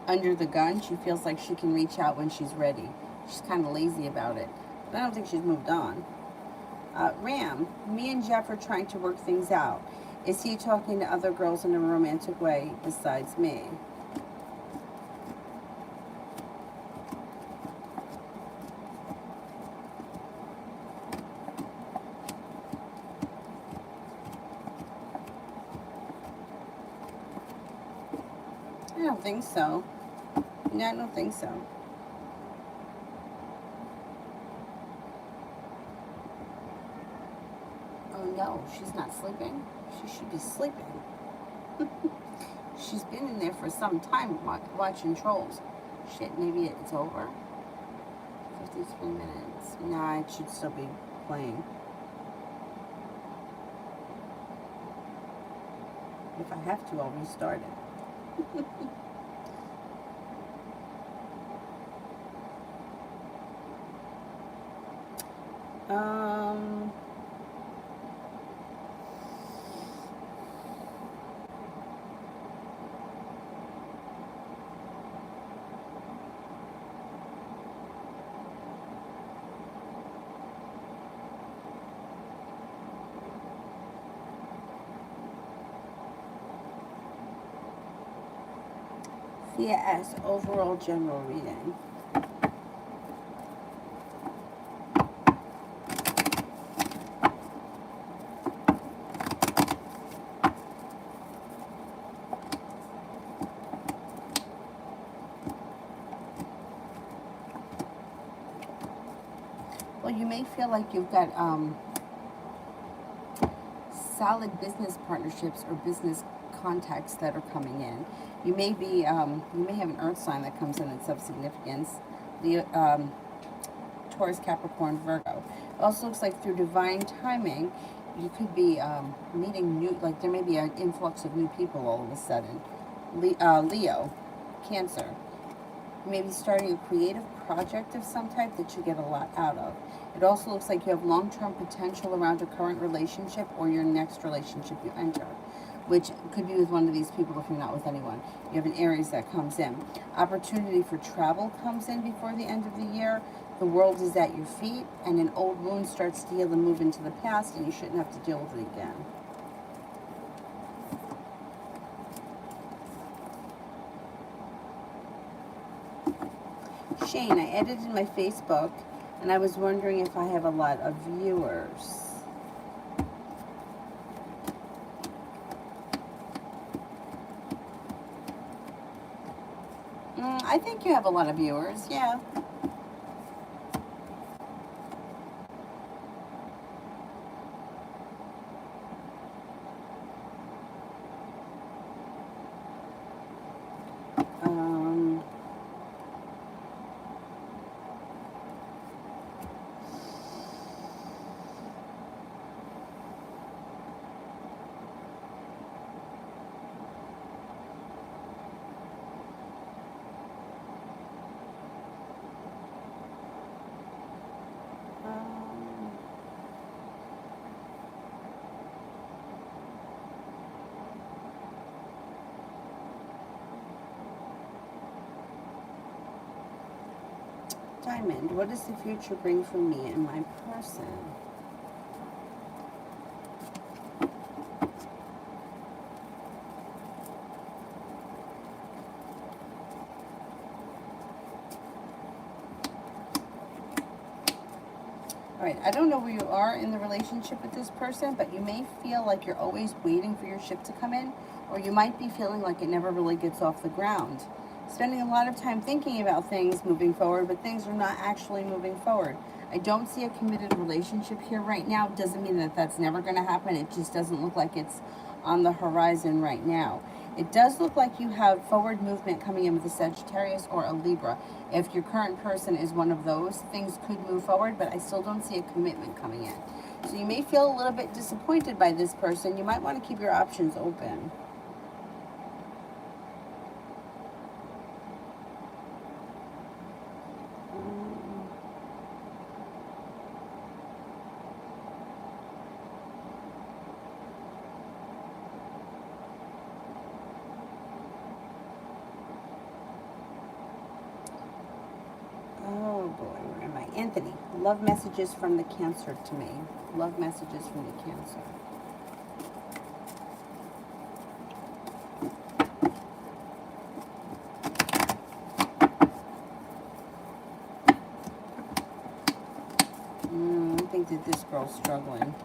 under the gun. She feels like she can reach out when she's ready. She's kind of lazy about it. But I don't think she's moved on. Ram, me and Jeff are trying to work things out. Is he talking to other girls in a romantic way besides me? I don't think so. No, I don't think so. Oh no, she's not sleeping. She should be sleeping. She's been in there for some time watching Trolls. Shit, maybe it's over. 53 minutes. Nah, it should still be playing. If I have to, I'll restart it. Yes, overall general reading. Well, you may feel like you've got solid business partnerships or business contacts that are coming in. You may be, you may have an earth sign that comes in that's of significance. Taurus, Capricorn, Virgo. It also looks like through divine timing, you could be meeting new, like there may be an influx of new people all of a sudden. Leo, Cancer. You may be starting a creative project of some type that you get a lot out of. It also looks like you have long-term potential around your current relationship or your next relationship you enter, which could be with one of these people if you're not with anyone. You have an Aries that comes in. Opportunity for travel comes in before the end of the year. The world is at your feet, and an old wound starts to heal and move into the past, and you shouldn't have to deal with it again. Shane, I edited my Facebook, and I was wondering if I have a lot of viewers. I think you have a lot of viewers, yeah. Diamond, what does the future bring for me and my person? Alright, I don't know where you are in the relationship with this person, but you may feel like you're always waiting for your ship to come in, or you might be feeling like it never really gets off the ground. Spending a lot of time thinking about things moving forward, but things are not actually moving forward. I don't see a committed relationship here right now. It doesn't mean that that's never going to happen. It just doesn't look like it's on the horizon right now. It does look like you have forward movement coming in with a Sagittarius or a Libra. If your current person is one of those, things could move forward, but I still don't see a commitment coming in. So you may feel a little bit disappointed by this person. You might want to keep your options open. Anthony, love messages from the Cancer to me. Love messages from the Cancer. I think that this girl's struggling.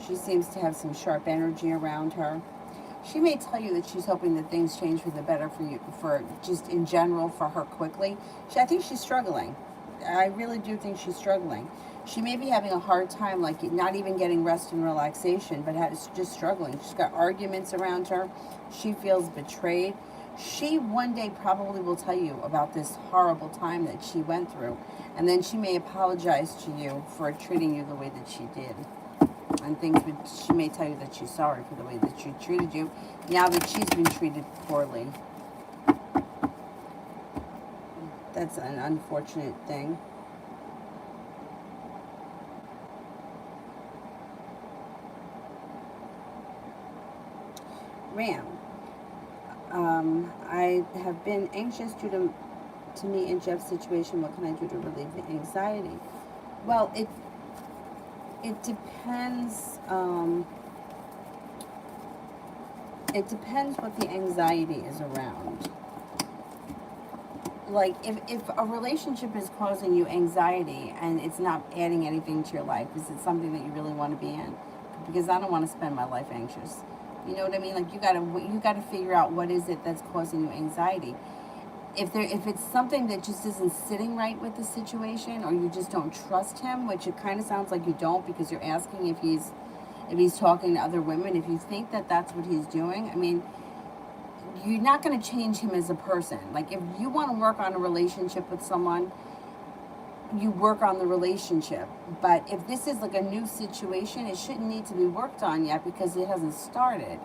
She seems to have some sharp energy around her. She may tell you that she's hoping that things change for the better for you, for just in general for her quickly. I think she's struggling. I really do think she's struggling. She may be having a hard time, like not even getting rest and relaxation, but is just struggling. She's got arguments around her. She feels betrayed. She one day probably will tell you about this horrible time that she went through, and then she may apologize to you for treating you the way that she did. And she may tell you that she's sorry for the way that she treated you, now that she's been treated poorly. That's an unfortunate thing. Ram. I have been anxious due to me and Jeff's situation. What can I do to relieve the anxiety? Well, it depends. It depends what the anxiety is around. Like, if a relationship is causing you anxiety and it's not adding anything to your life, is it something that you really want to be in? Because I don't want to spend my life anxious. You know what I mean? Like, you gotta figure out what is it that's causing you anxiety. If it's something that just isn't sitting right with the situation, or you just don't trust him, which it kind of sounds like you don't, because you're asking if he's if he's talking to other women, if you think that that's what he's doing, I mean, you're not going to change him as a person. Like, if you want to work on a relationship with someone, you work on the relationship. But if this is like a new situation, it shouldn't need to be worked on yet because it hasn't started.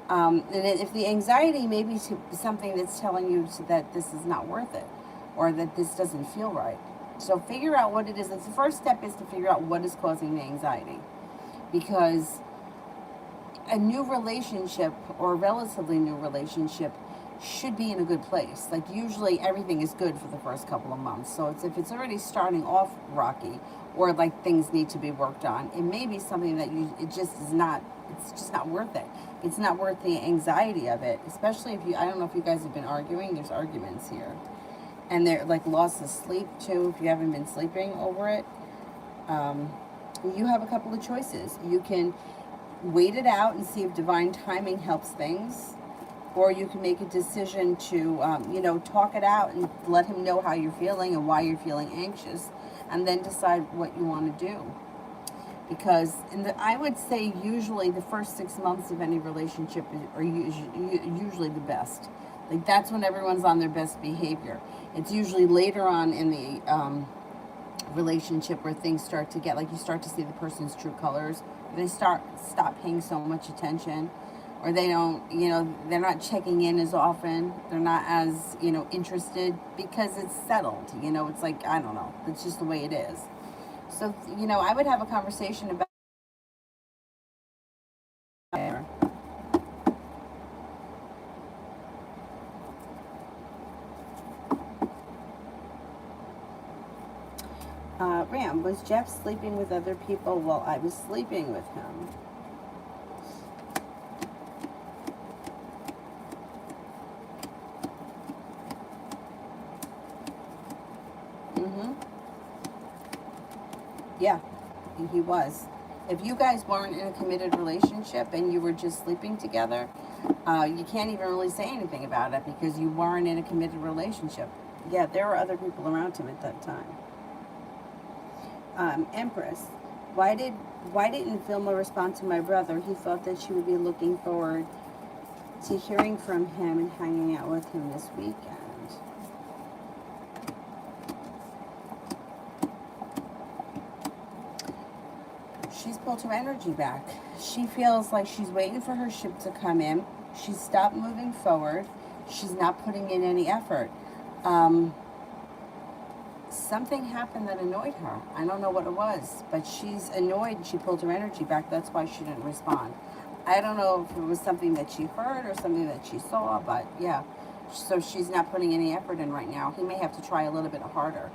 And if the anxiety may be something that's telling you that this is not worth it, or that this doesn't feel right. So figure out what it is. That's the first step, is to figure out what is causing the anxiety. Because a new relationship, or a relatively new relationship, should be in a good place. Like, usually everything is good for the first couple of months. So if it's already starting off rocky, or like things need to be worked on, it may be something that it's just not worth it. It's not worth the anxiety of it, especially if I don't know if you guys have been arguing, there's arguments here. And they're like loss of sleep too, if you haven't been sleeping over it. You have a couple of choices. You can wait it out and see if divine timing helps things, or you can make a decision to, talk it out and let him know how you're feeling and why you're feeling anxious, and then decide what you want to do. Because I would say usually the first 6 months of any relationship are usually the best. Like, that's when everyone's on their best behavior. It's usually later on in the relationship where things start to get, like, you start to see the person's true colors. They stop paying so much attention, or they don't, they're not checking in as often. They're not as, interested, because it's settled. It's like, I don't know. It's just the way it is. So, I would have a conversation about Ram, was Jeff sleeping with other people while I was sleeping with him? Yeah, he was. If you guys weren't in a committed relationship and you were just sleeping together, you can't even really say anything about it because you weren't in a committed relationship. Yeah, there were other people around him at that time. Empress, why didn't Vilma respond to my brother? He thought that she would be looking forward to hearing from him and hanging out with him this weekend. She's pulled her energy back. She feels like she's waiting for her ship to come in. She's stopped moving forward. She's not putting in any effort. Something happened that annoyed her. I don't know what it was, but she's annoyed and she pulled her energy back. That's why she didn't respond. I don't know if it was something that she heard or something that she saw, but yeah. So she's not putting any effort in right now. He may have to try a little bit harder.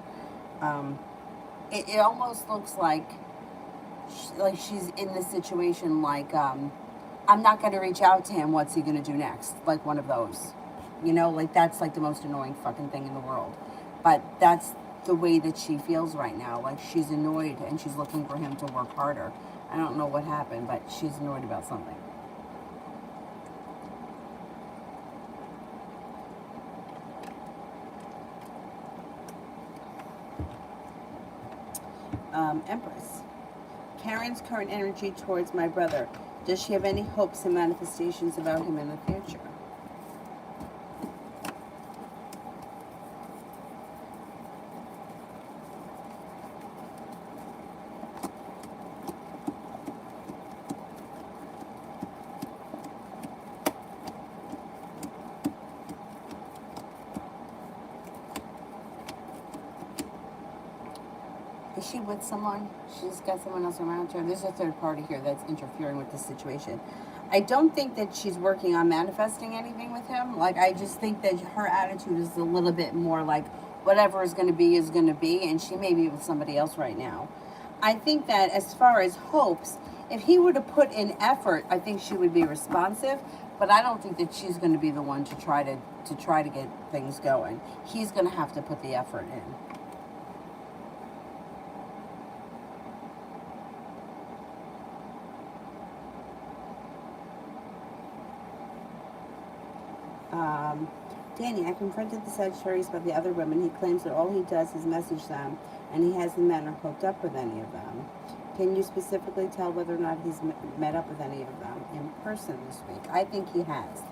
It almost looks like she's in this situation like, I'm not going to reach out to him. What's he going to do next? Like one of those. Like that's like the most annoying fucking thing in the world. But that's the way that she feels right now. Like she's annoyed and she's looking for him to work harder. I don't know what happened, but she's annoyed about something. Empress. Karen's current energy towards my brother. Does she have any hopes and manifestations about him in the future? Is she with someone? She's got someone else around her. There's a third party here that's interfering with the situation. I don't think that she's working on manifesting anything with him. Like, I just think that her attitude is a little bit more like, whatever is going to be is going to be, and she may be with somebody else right now. I think that as far as hopes, if he were to put in effort, I think she would be responsive, but I don't think that she's going to be the one to try to get things going. He's going to have to put the effort in. Danny, I confronted the Sagittarius about the other women. He claims that all he does is message them, and he hasn't met or hooked up with any of them. Can you specifically tell whether or not he's met up with any of them in person this week? I think he has.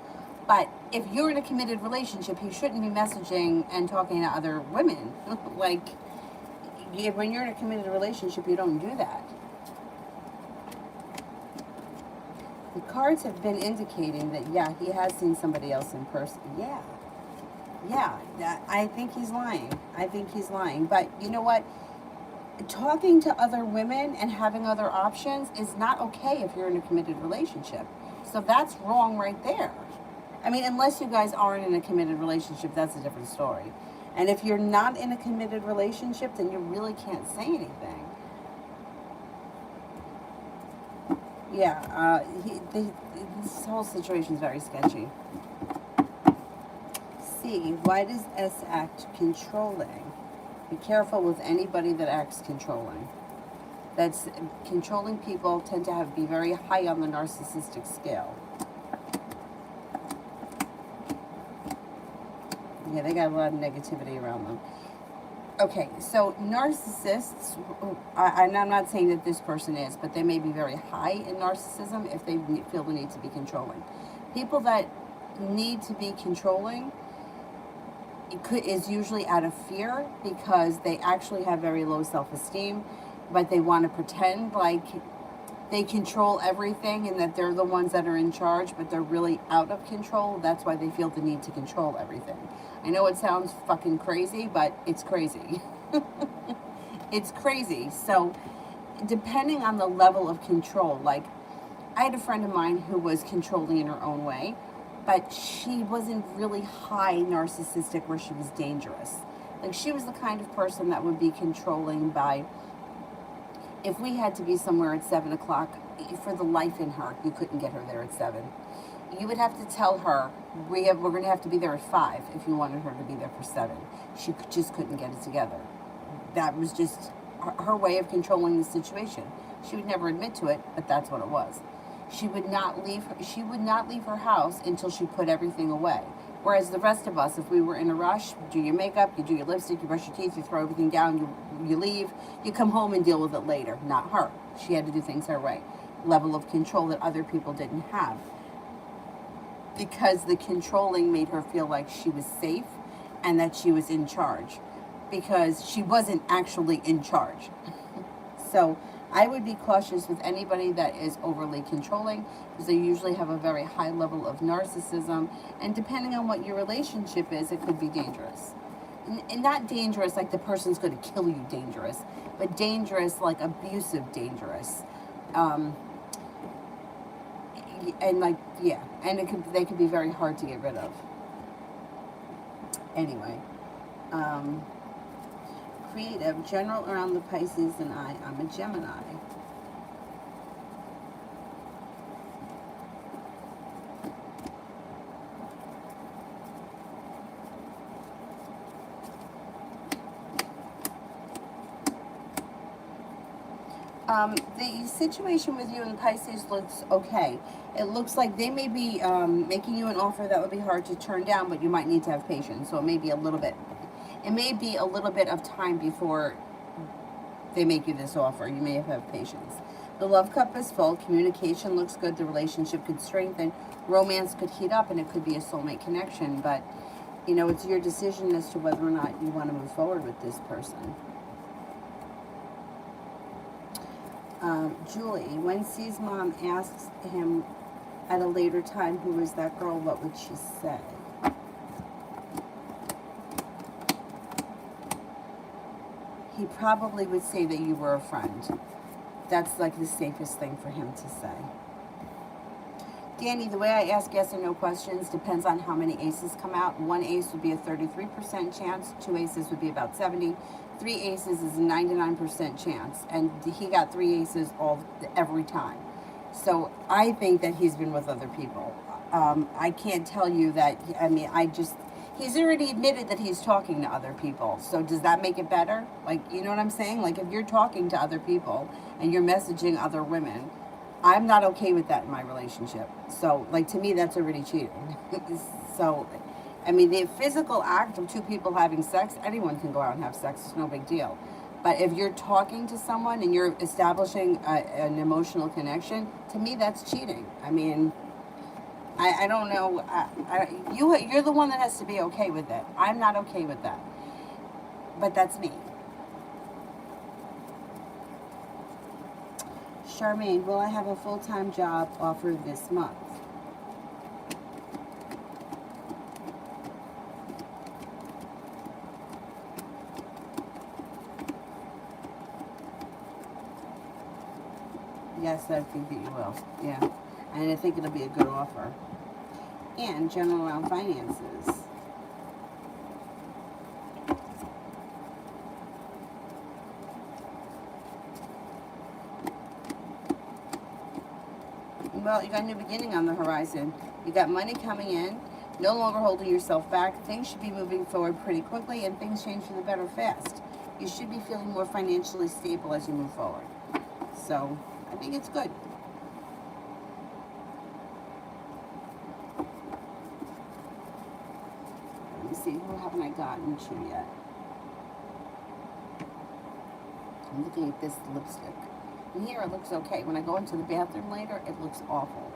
But if you're in a committed relationship, you shouldn't be messaging and talking to other women. Like, when you're in a committed relationship, you don't do that. The cards have been indicating that, yeah, he has seen somebody else in person. Yeah. Yeah, I think he's lying. I think he's lying. But you know what? Talking to other women and having other options is not okay if you're in a committed relationship. So that's wrong right there. I mean, unless you guys aren't in a committed relationship, that's a different story. And if you're not in a committed relationship, then you really can't say anything. Yeah, this whole situation is very sketchy. C, why does S act controlling? Be careful with anybody that acts controlling. That's controlling people tend to be very high on the narcissistic scale. Yeah, they got a lot of negativity around them. Okay, so narcissists, and I'm not saying that this person is, but they may be very high in narcissism if they feel the need to be controlling. People that need to be controlling is usually out of fear because they actually have very low self-esteem, but they want to pretend like they control everything and that they're the ones that are in charge, but they're really out of control. That's why they feel the need to control everything. I know it sounds fucking crazy, but it's crazy. It's crazy. So depending on the level of control, like I had a friend of mine who was controlling in her own way, but she wasn't really high narcissistic where she was dangerous. Like she was the kind of person that would be controlling by, if we had to be somewhere at 7 o'clock, for the life in her, you couldn't get her there at 7. You would have to tell her, we're going to have to be there at 5 if you wanted her to be there for 7. She just couldn't get it together. That was just her way of controlling the situation. She would never admit to it, but that's what it was. She would not leave her house until she put everything away. Whereas the rest of us, if we were in a rush, you do your makeup, you do your lipstick, you brush your teeth, you throw everything down, you leave, you come home and deal with it later. Not her. She had to do things her way. Level of control that other people didn't have. Because the controlling made her feel like she was safe and that she was in charge. Because she wasn't actually in charge. So I would be cautious with anybody that is overly controlling because they usually have a very high level of narcissism, and depending on what your relationship is, it could be dangerous. And not dangerous like the person's going to kill you dangerous, but dangerous like abusive dangerous. And like, yeah, and they could be very hard to get rid of. Anyway, creative, general around the Pisces, and I'm a Gemini. The situation with you and Pisces looks okay. It looks like they may be making you an offer that would be hard to turn down, but you might need to have patience. So it may be a little bit of time before they make you this offer. You may have patience. The love cup is full. Communication looks good. The relationship could strengthen. Romance could heat up, and it could be a soulmate connection. But, you know, it's your decision as to whether or not you want to move forward with this person. Julie, when C's mom asks him at a later time who is that girl, what would she say? He probably would say that you were a friend. That's like the safest thing for him to say. Danny, the way I ask yes or no questions depends on how many aces come out. 1 ace would be a 33% chance. 2 aces would be about 70. 3 aces is a 99% chance. And he got 3 aces every time. So I think that he's been with other people. I can't tell you that. I mean, he's already admitted that he's talking to other people. So does that make it better? Like, you know what I'm saying? Like, if you're talking to other people and you're messaging other women, I'm not okay with that in my relationship. So, like, to me, that's already cheating. So, I mean, the physical act of 2 people having sex, anyone can go out and have sex. It's no big deal. But if you're talking to someone and you're establishing an emotional connection, to me that's cheating. I mean, I don't know. You're the one that has to be okay with it. I'm not okay with that. But that's me. Charmaine, will I have a full-time job offer this month? Yes, I think that you will. Yeah. And I think it'll be a good offer. And general around finances. Well, you got a new beginning on the horizon. You got money coming in, no longer holding yourself back. Things should be moving forward pretty quickly, and things change for the better fast. You should be feeling more financially stable as you move forward. So, I think it's good. Let me see, who haven't I gotten to yet? I'm looking at this lipstick. And here it looks okay. When I go into the bathroom later, it looks awful.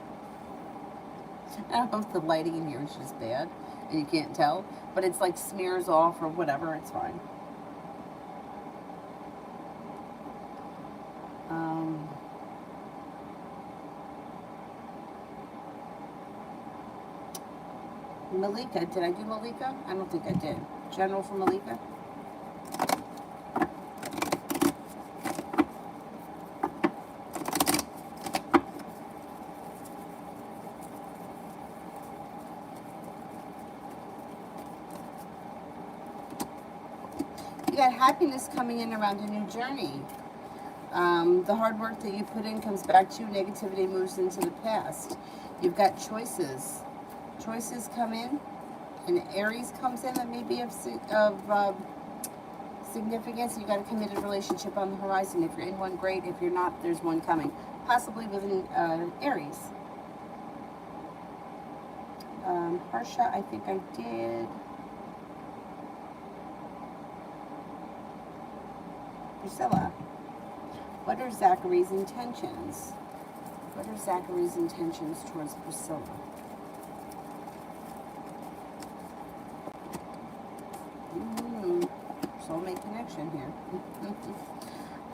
I don't know if the lighting in here is just bad and you can't tell, but it's like smears off or whatever, it's fine. Malika, did I do Malika? I don't think I did. General for Malika? You got happiness coming in around a new journey. The hard work that you put in comes back to you. Negativity moves into the past. You've got choices. Choices come in, and Aries comes in that may be of significance. You got a committed relationship on the horizon. If you're in one, great. If you're not, there's one coming, possibly with an Aries. Harsha, I think I did. Priscilla, what are Zachary's intentions? What are Zachary's intentions towards Priscilla? Soulmate connection here.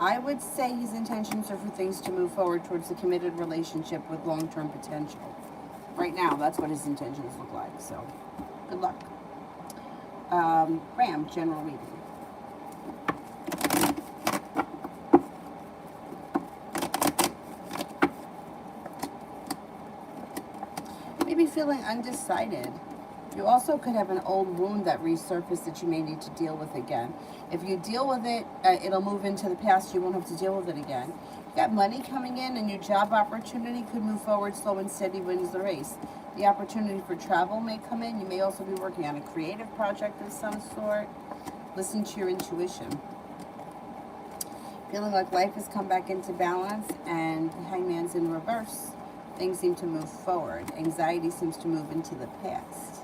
I would say his intentions are for things to move forward towards a committed relationship with long-term potential. Right now, that's what his intentions look like. So, good luck. Ram, general reading. Maybe feeling undecided. You also could have an old wound that resurfaced that you may need to deal with again. If you deal with it, it'll move into the past. You won't have to deal with it again. You got money coming in, and your job opportunity could move forward. Slow and steady wins the race. The opportunity for travel may come in. You may also be working on a creative project of some sort. Listen to your intuition. Feeling like life has come back into balance, and the Hangman's in reverse. Things seem to move forward. Anxiety seems to move into the past.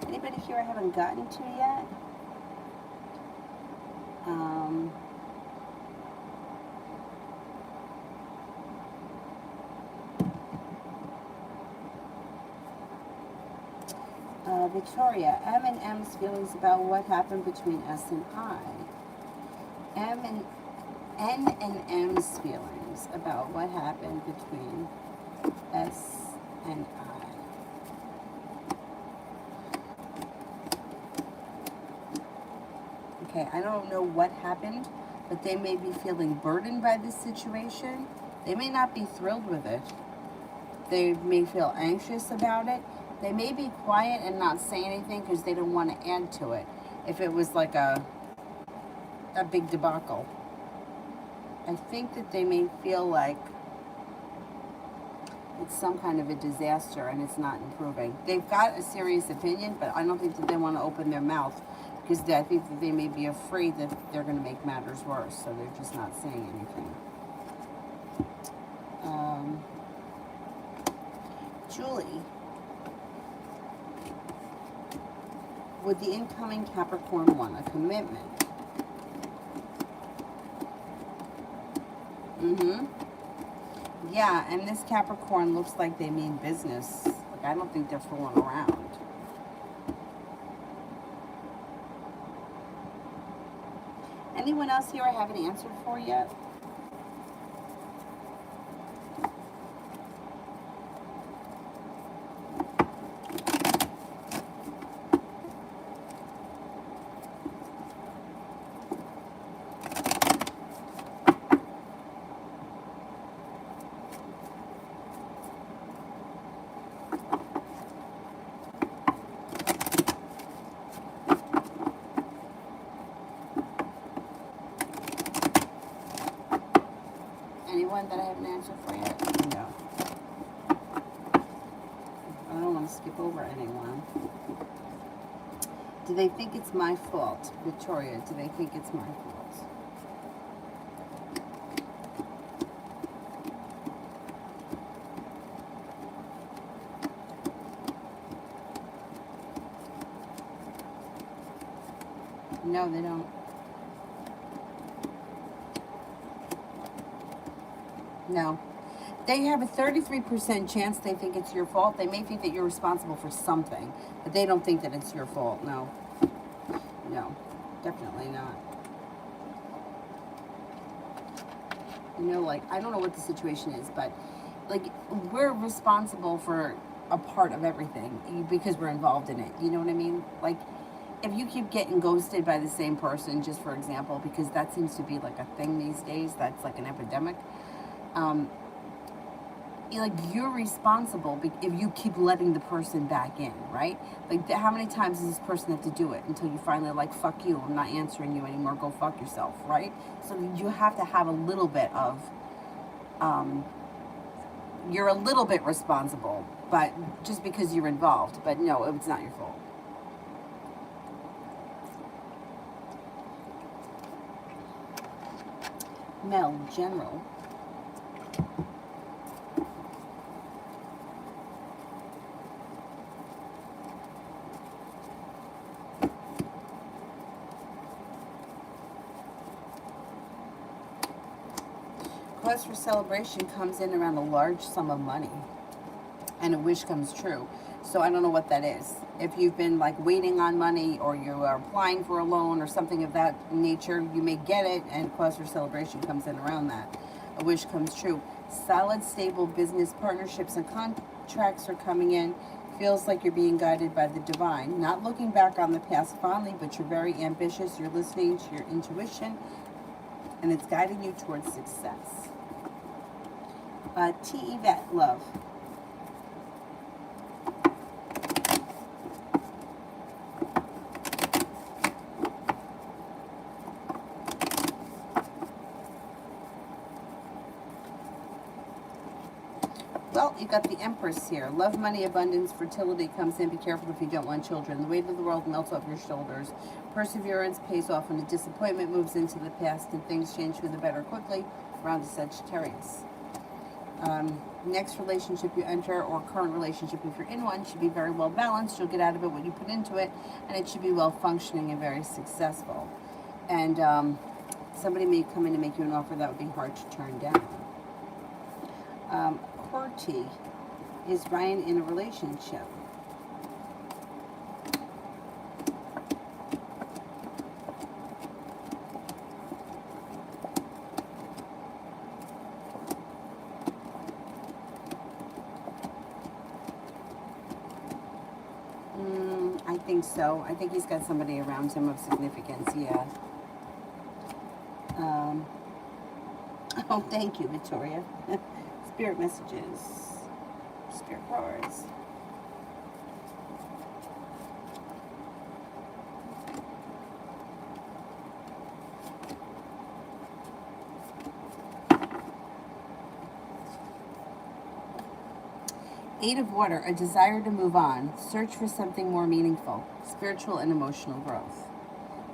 Anybody here I haven't gotten to yet? Victoria, M and M's feelings about what happened between S and I. N and M's feelings about what happened between S and I. Okay, I don't know what happened, but they may be feeling burdened by this situation. They may not be thrilled with it. They may feel anxious about it. They may be quiet and not say anything because they don't want to add to it. If it was like a big debacle. I think that they may feel like it's some kind of a disaster and it's not improving. They've got a serious opinion, but I don't think that they want to open their mouth because I think that they may be afraid that they're going to make matters worse, so they're just not saying anything. Julie, would the incoming Capricorn want a commitment? Yeah, and this Capricorn looks like they mean business. Like, I don't think they're fooling around. Anyone else here I haven't answered for yet? Anyone that I haven't answered for yet? No. I don't want to skip over anyone. Do they think it's my fault? Victoria, do they think it's my fault? No, they don't. No. They have a 33% chance they think it's your fault. They may think that you're responsible for something, but they don't think that it's your fault. No. No. Definitely not. You know, like, I don't know what the situation is, but, like, we're responsible for a part of everything because we're involved in it. You know what I mean? Like, if you keep getting ghosted by the same person, just for example, because that seems to be like a thing these days, that's like an epidemic. Like, you're responsible if you keep letting the person back in, right? Like, how many times does this person have to do it until you finally like, fuck you, I'm not answering you anymore, go fuck yourself, right? So you have to have a little bit of, you're a little bit responsible, but just because you're involved, but no, it's not your fault. Mel, general. Cause for celebration comes in around a large sum of money, and a wish comes true. So I don't know what that is. If you've been like waiting on money, or you are applying for a loan or something of that nature, you may get it, and cause for celebration comes in around that. A wish comes true. Solid, stable business partnerships and contracts are coming in. Feels like you're being guided by the divine. Not looking back on the past fondly, but you're very ambitious. You're listening to your intuition, and it's guiding you towards success. T. Yvette, love. Well, you got the Empress here. Love, money, abundance, fertility comes in. Be careful if you don't want children. The weight of the world melts off your shoulders. Perseverance pays off when a disappointment moves into the past, and things change for the better quickly around the Sagittarius. Next relationship you enter, or current relationship if you're in one, should be very well balanced. You'll get out of it what you put into it, and it should be well functioning and very successful. And somebody may come in and make you an offer that would be hard to turn down. Qwerty, is Ryan in a relationship? I think so. I think he's got somebody around him of significance, yeah. Oh, thank you, Victoria. Spirit messages. Spirit cards. Eight of Water, a desire to move on. Search for something more meaningful. Spiritual and emotional growth.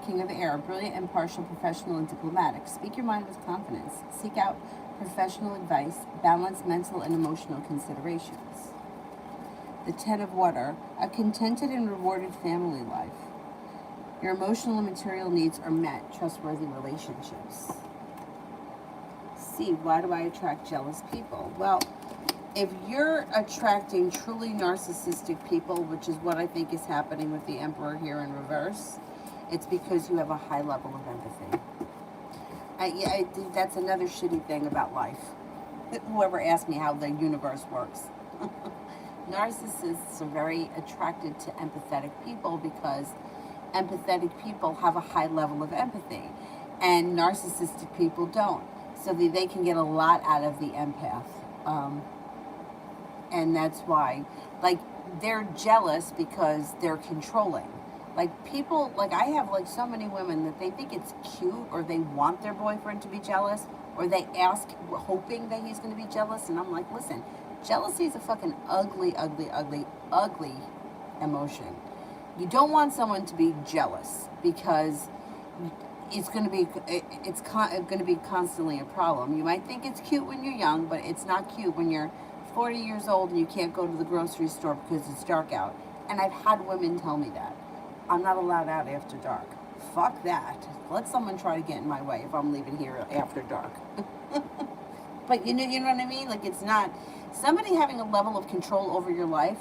King of Air, brilliant, impartial, professional, and diplomatic. Speak your mind with confidence. Seek out professional advice. Balance mental and emotional considerations. The Ten of Water, a contented and rewarded family life. Your emotional and material needs are met, trustworthy relationships. See, why do I attract jealous people? Well, if you're attracting truly narcissistic people, which is what I think is happening with the Emperor here in reverse, it's because you have a high level of empathy. I think that's another shitty thing about life. Whoever asked me how the universe works. Narcissists are very attracted to empathetic people because empathetic people have a high level of empathy and narcissistic people don't. So they can get a lot out of the empath. And that's why, like, they're jealous because they're controlling. Like, people, like, I have, like, so many women that they think it's cute or they want their boyfriend to be jealous or they ask hoping that he's going to be jealous. And I'm like, listen, jealousy is a fucking ugly, ugly, ugly, ugly emotion. You don't want someone to be jealous because it's going to be going to be constantly a problem. You might think it's cute when you're young, but it's not cute when you're 40 years old and you can't go to the grocery store because it's dark out. And I've had women tell me that. I'm not allowed out after dark. Fuck that. Let someone try to get in my way if I'm leaving here after dark. But you know what I mean? Like, it's not somebody having a level of control over your life.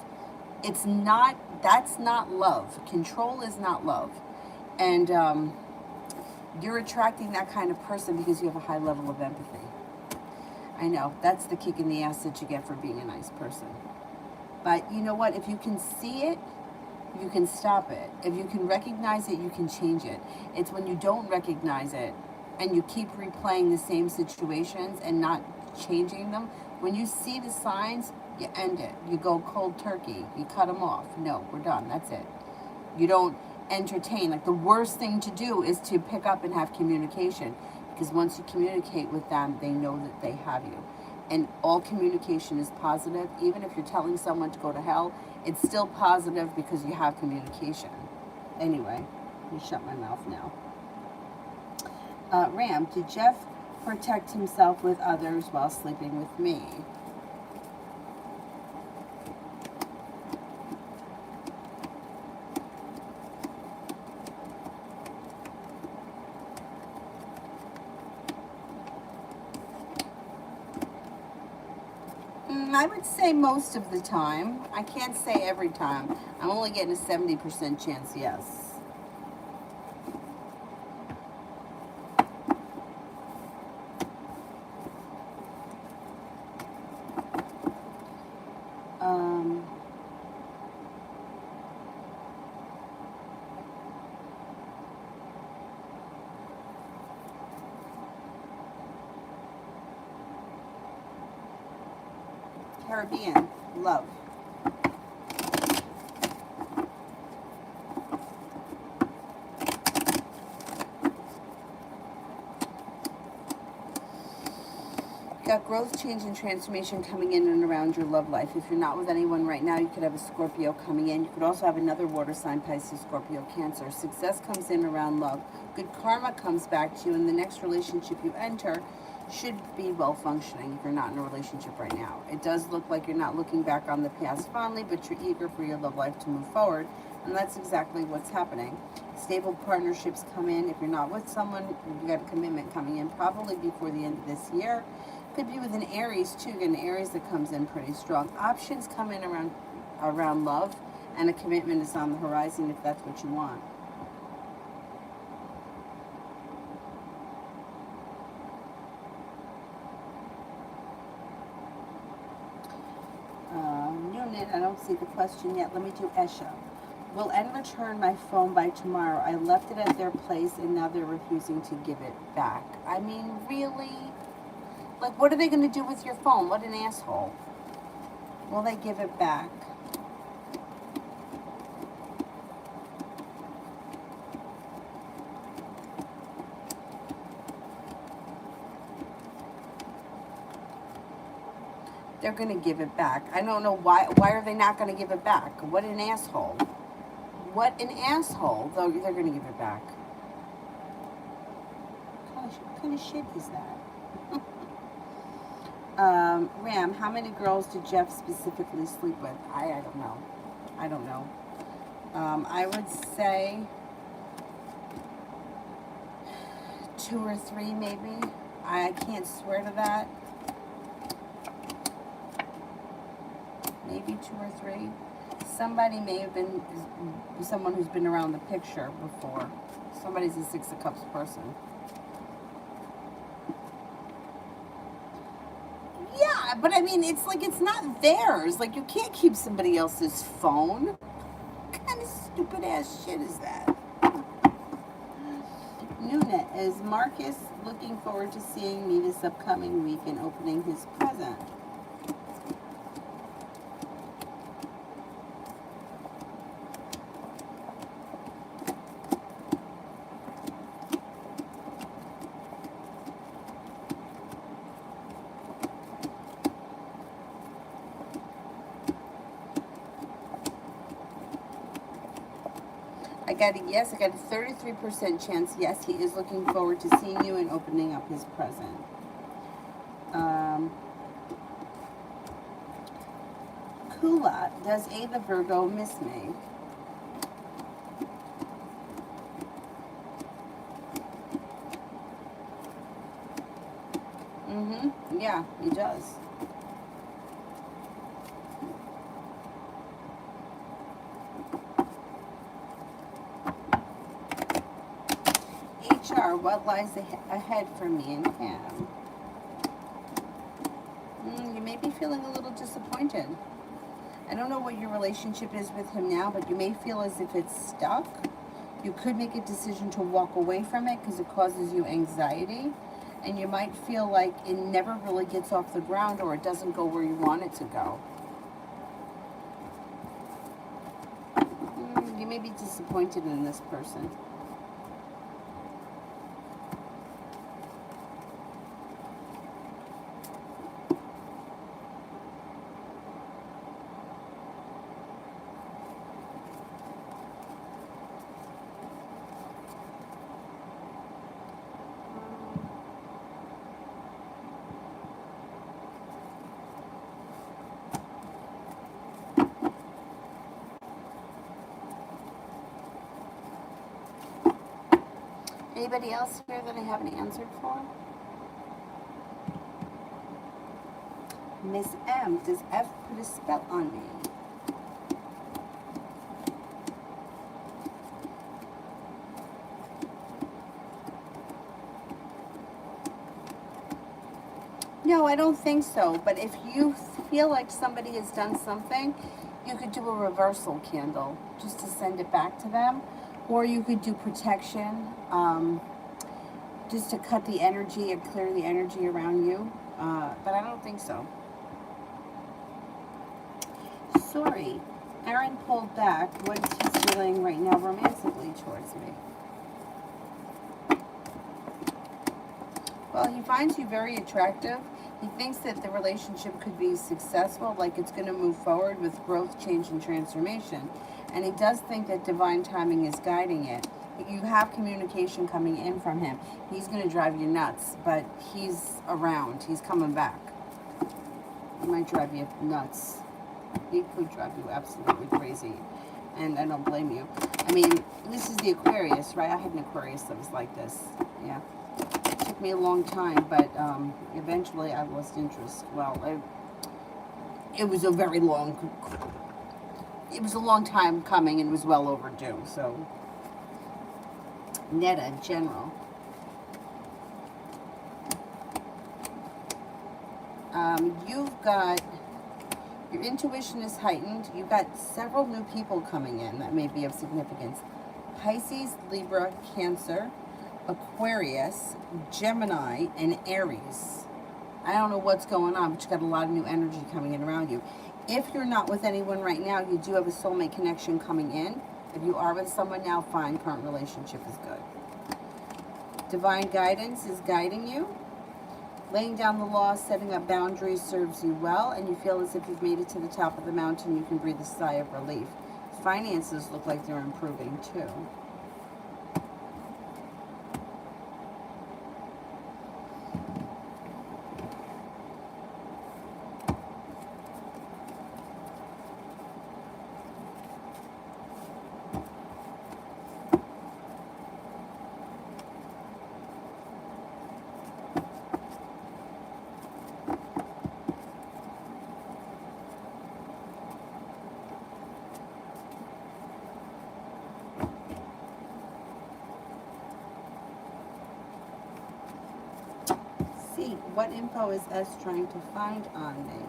It's not, that's not love. Control is not love. And you're attracting that kind of person because you have a high level of empathy. I know, that's the kick in the ass that you get for being a nice person. But you know what? If you can see it, you can stop it. If you can recognize it, you can change it. It's when you don't recognize it and you keep replaying the same situations and not changing them. When you see the signs, you end it. You go cold turkey. You cut them off. No, we're done. That's it. You don't entertain. Like, the worst thing to do is to pick up and have communication, because once you communicate with them, they know that they have you. And all communication is positive. Even if you're telling someone to go to hell, it's still positive because you have communication. Anyway, let me shut my mouth now. Ram, did Jeff protect himself with others while sleeping with me? I would say most of the time. I can't say every time. I'm only getting a 70% chance yes. Caribbean, love. Got growth, change, and transformation coming in and around your love life. If you're not with anyone right now, you could have a Scorpio coming in. You could also have another water sign, Pisces, Scorpio, Cancer. Success comes in around love. Good karma comes back to you, and the next relationship you enter should be well functioning if you're not in a relationship right now. It does look like you're not looking back on the past fondly, but you're eager for your love life to move forward, and that's exactly what's happening. Stable partnerships come in. If you're not with someone, you got a commitment coming in probably before the end of this year. Could be with an Aries too. An Aries that comes in pretty strong. Options come in around love, and a commitment is on the horizon if that's what you want. I don't see the question yet. Let me do Esha. Will N return my phone by tomorrow? I left it at their place and now they're refusing to give it back. I mean, really? Like, what are they going to do with your phone? What an asshole. Will they give it back? They're going to give it back. I don't know why. Why are they not going to give it back? What an asshole. What an asshole. Though they're going to give it back. What kind of shit is that? Ram, how many girls did Jeff specifically sleep with? I don't know. I don't know. I would say 2 or 3 maybe. I can't swear to that. Maybe 2 or 3. Somebody may have been someone who's been around the picture before. Somebody's a 6 of Cups person. Yeah, but I mean, it's like it's not theirs. Like, you can't keep somebody else's phone. What kind of stupid ass shit is that? Nuna, is Marcus looking forward to seeing me this upcoming week and opening his present? I got a yes. I got a 33% chance. Yes, he is looking forward to seeing you and opening up his present. Kula, does A the Virgo miss me? Yeah, he does. HR, what lies ahead for me and him? You may be feeling a little disappointed. I don't know what your relationship is with him now, but you may feel as if it's stuck. You could make a decision to walk away from it because it causes you anxiety. And you might feel like it never really gets off the ground or it doesn't go where you want it to go. You may be disappointed in this person. Anybody else here that I haven't answered for? Miss M, does F put a spell on me? No, I don't think so. But if you feel like somebody has done something, you could do a reversal candle just to send it back to them. Or you could do protection, just to cut the energy and clear the energy around you. But I don't think so. Sorry, Aaron pulled back. What is he feeling right now romantically towards me? Well, he finds you very attractive. He thinks that the relationship could be successful, like it's going to move forward with growth, change, and transformation. And he does think that divine timing is guiding it. You have communication coming in from him. He's going to drive you nuts, but he's around. He's coming back. He might drive you nuts. He could drive you absolutely crazy. And I don't blame you. I mean, this is the Aquarius, right? I had an Aquarius that was like this. Yeah. It took me a long time, but eventually I lost interest. Well, it was a very long... It was a long time coming and was well overdue, so... Netta, general. You've got... Your intuition is heightened. You've got several new people coming in that may be of significance. Pisces, Libra, Cancer, Aquarius, Gemini, and Aries. I don't know what's going on, but you've got a lot of new energy coming in around you. If you're not with anyone right now, you do have a soulmate connection coming in. If you are with someone now, fine, current relationship is good. Divine guidance is guiding you. Laying down the law, setting up boundaries serves you well, and you feel as if you've made it to the top of the mountain. You can breathe a sigh of relief. Finances look like they're improving too. 8. What info is S trying to find on me?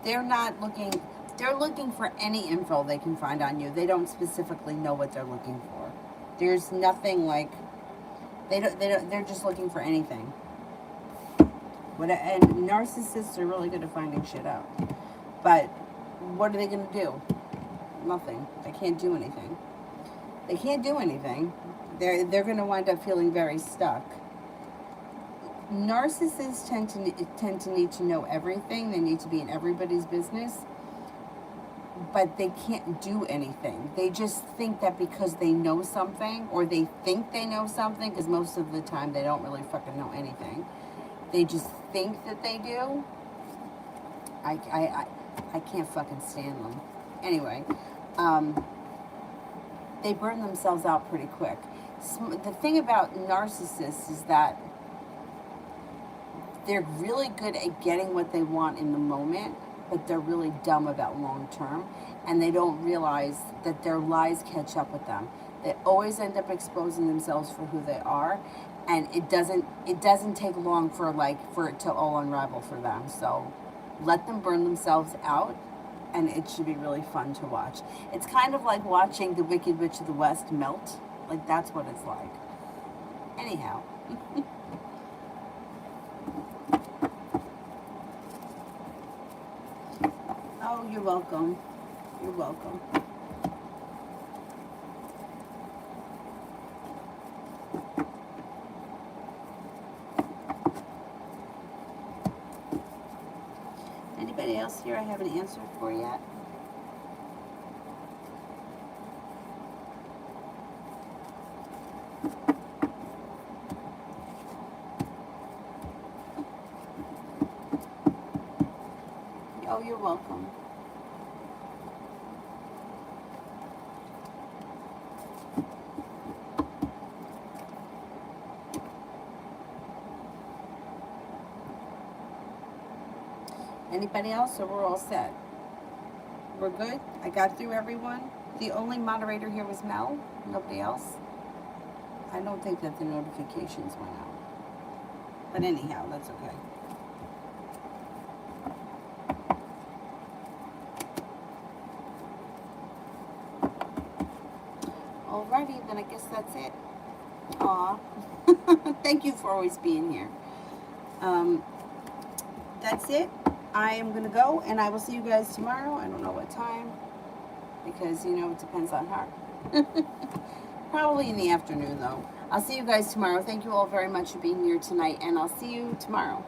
They're not looking, they're looking for any info they can find on you. They don't specifically know what they're looking for. There's nothing like, they're just looking for anything. And narcissists are really good at finding shit out. But what are they going to do? Nothing. They can't do anything. They can't do anything. They're going to wind up feeling very stuck. Narcissists tend to need to know everything. They need to be in everybody's business. But they can't do anything. They just think that because they know something, or they think they know something, because most of the time they don't really fucking know anything. They just think that they do. I can't fucking stand them. Anyway, they burn themselves out pretty quick. The thing about narcissists is that they're really good at getting what they want in the moment, but they're really dumb about long term, and they don't realize that their lies catch up with them. They always end up exposing themselves for who they are, and it doesn't take long for it to all unravel for them. So let them burn themselves out, and it should be really fun to watch. It's kind of like watching the Wicked Witch of the West melt. Like, that's what it's like. Anyhow. Oh, you're welcome. You're welcome. Anybody else here I haven't answered for yet? Oh, you're welcome. Anybody else, or we're all set? We're good? I got through everyone? The only moderator here was Mel? Nobody else? I don't think that the notifications went out. But anyhow, that's okay. Alrighty, then I guess that's it. Aw. Thank you for always being here. That's it. I am going to go, and I will see you guys tomorrow. I don't know what time, because, it depends on her. Probably in the afternoon, though. I'll see you guys tomorrow. Thank you all very much for being here tonight, and I'll see you tomorrow.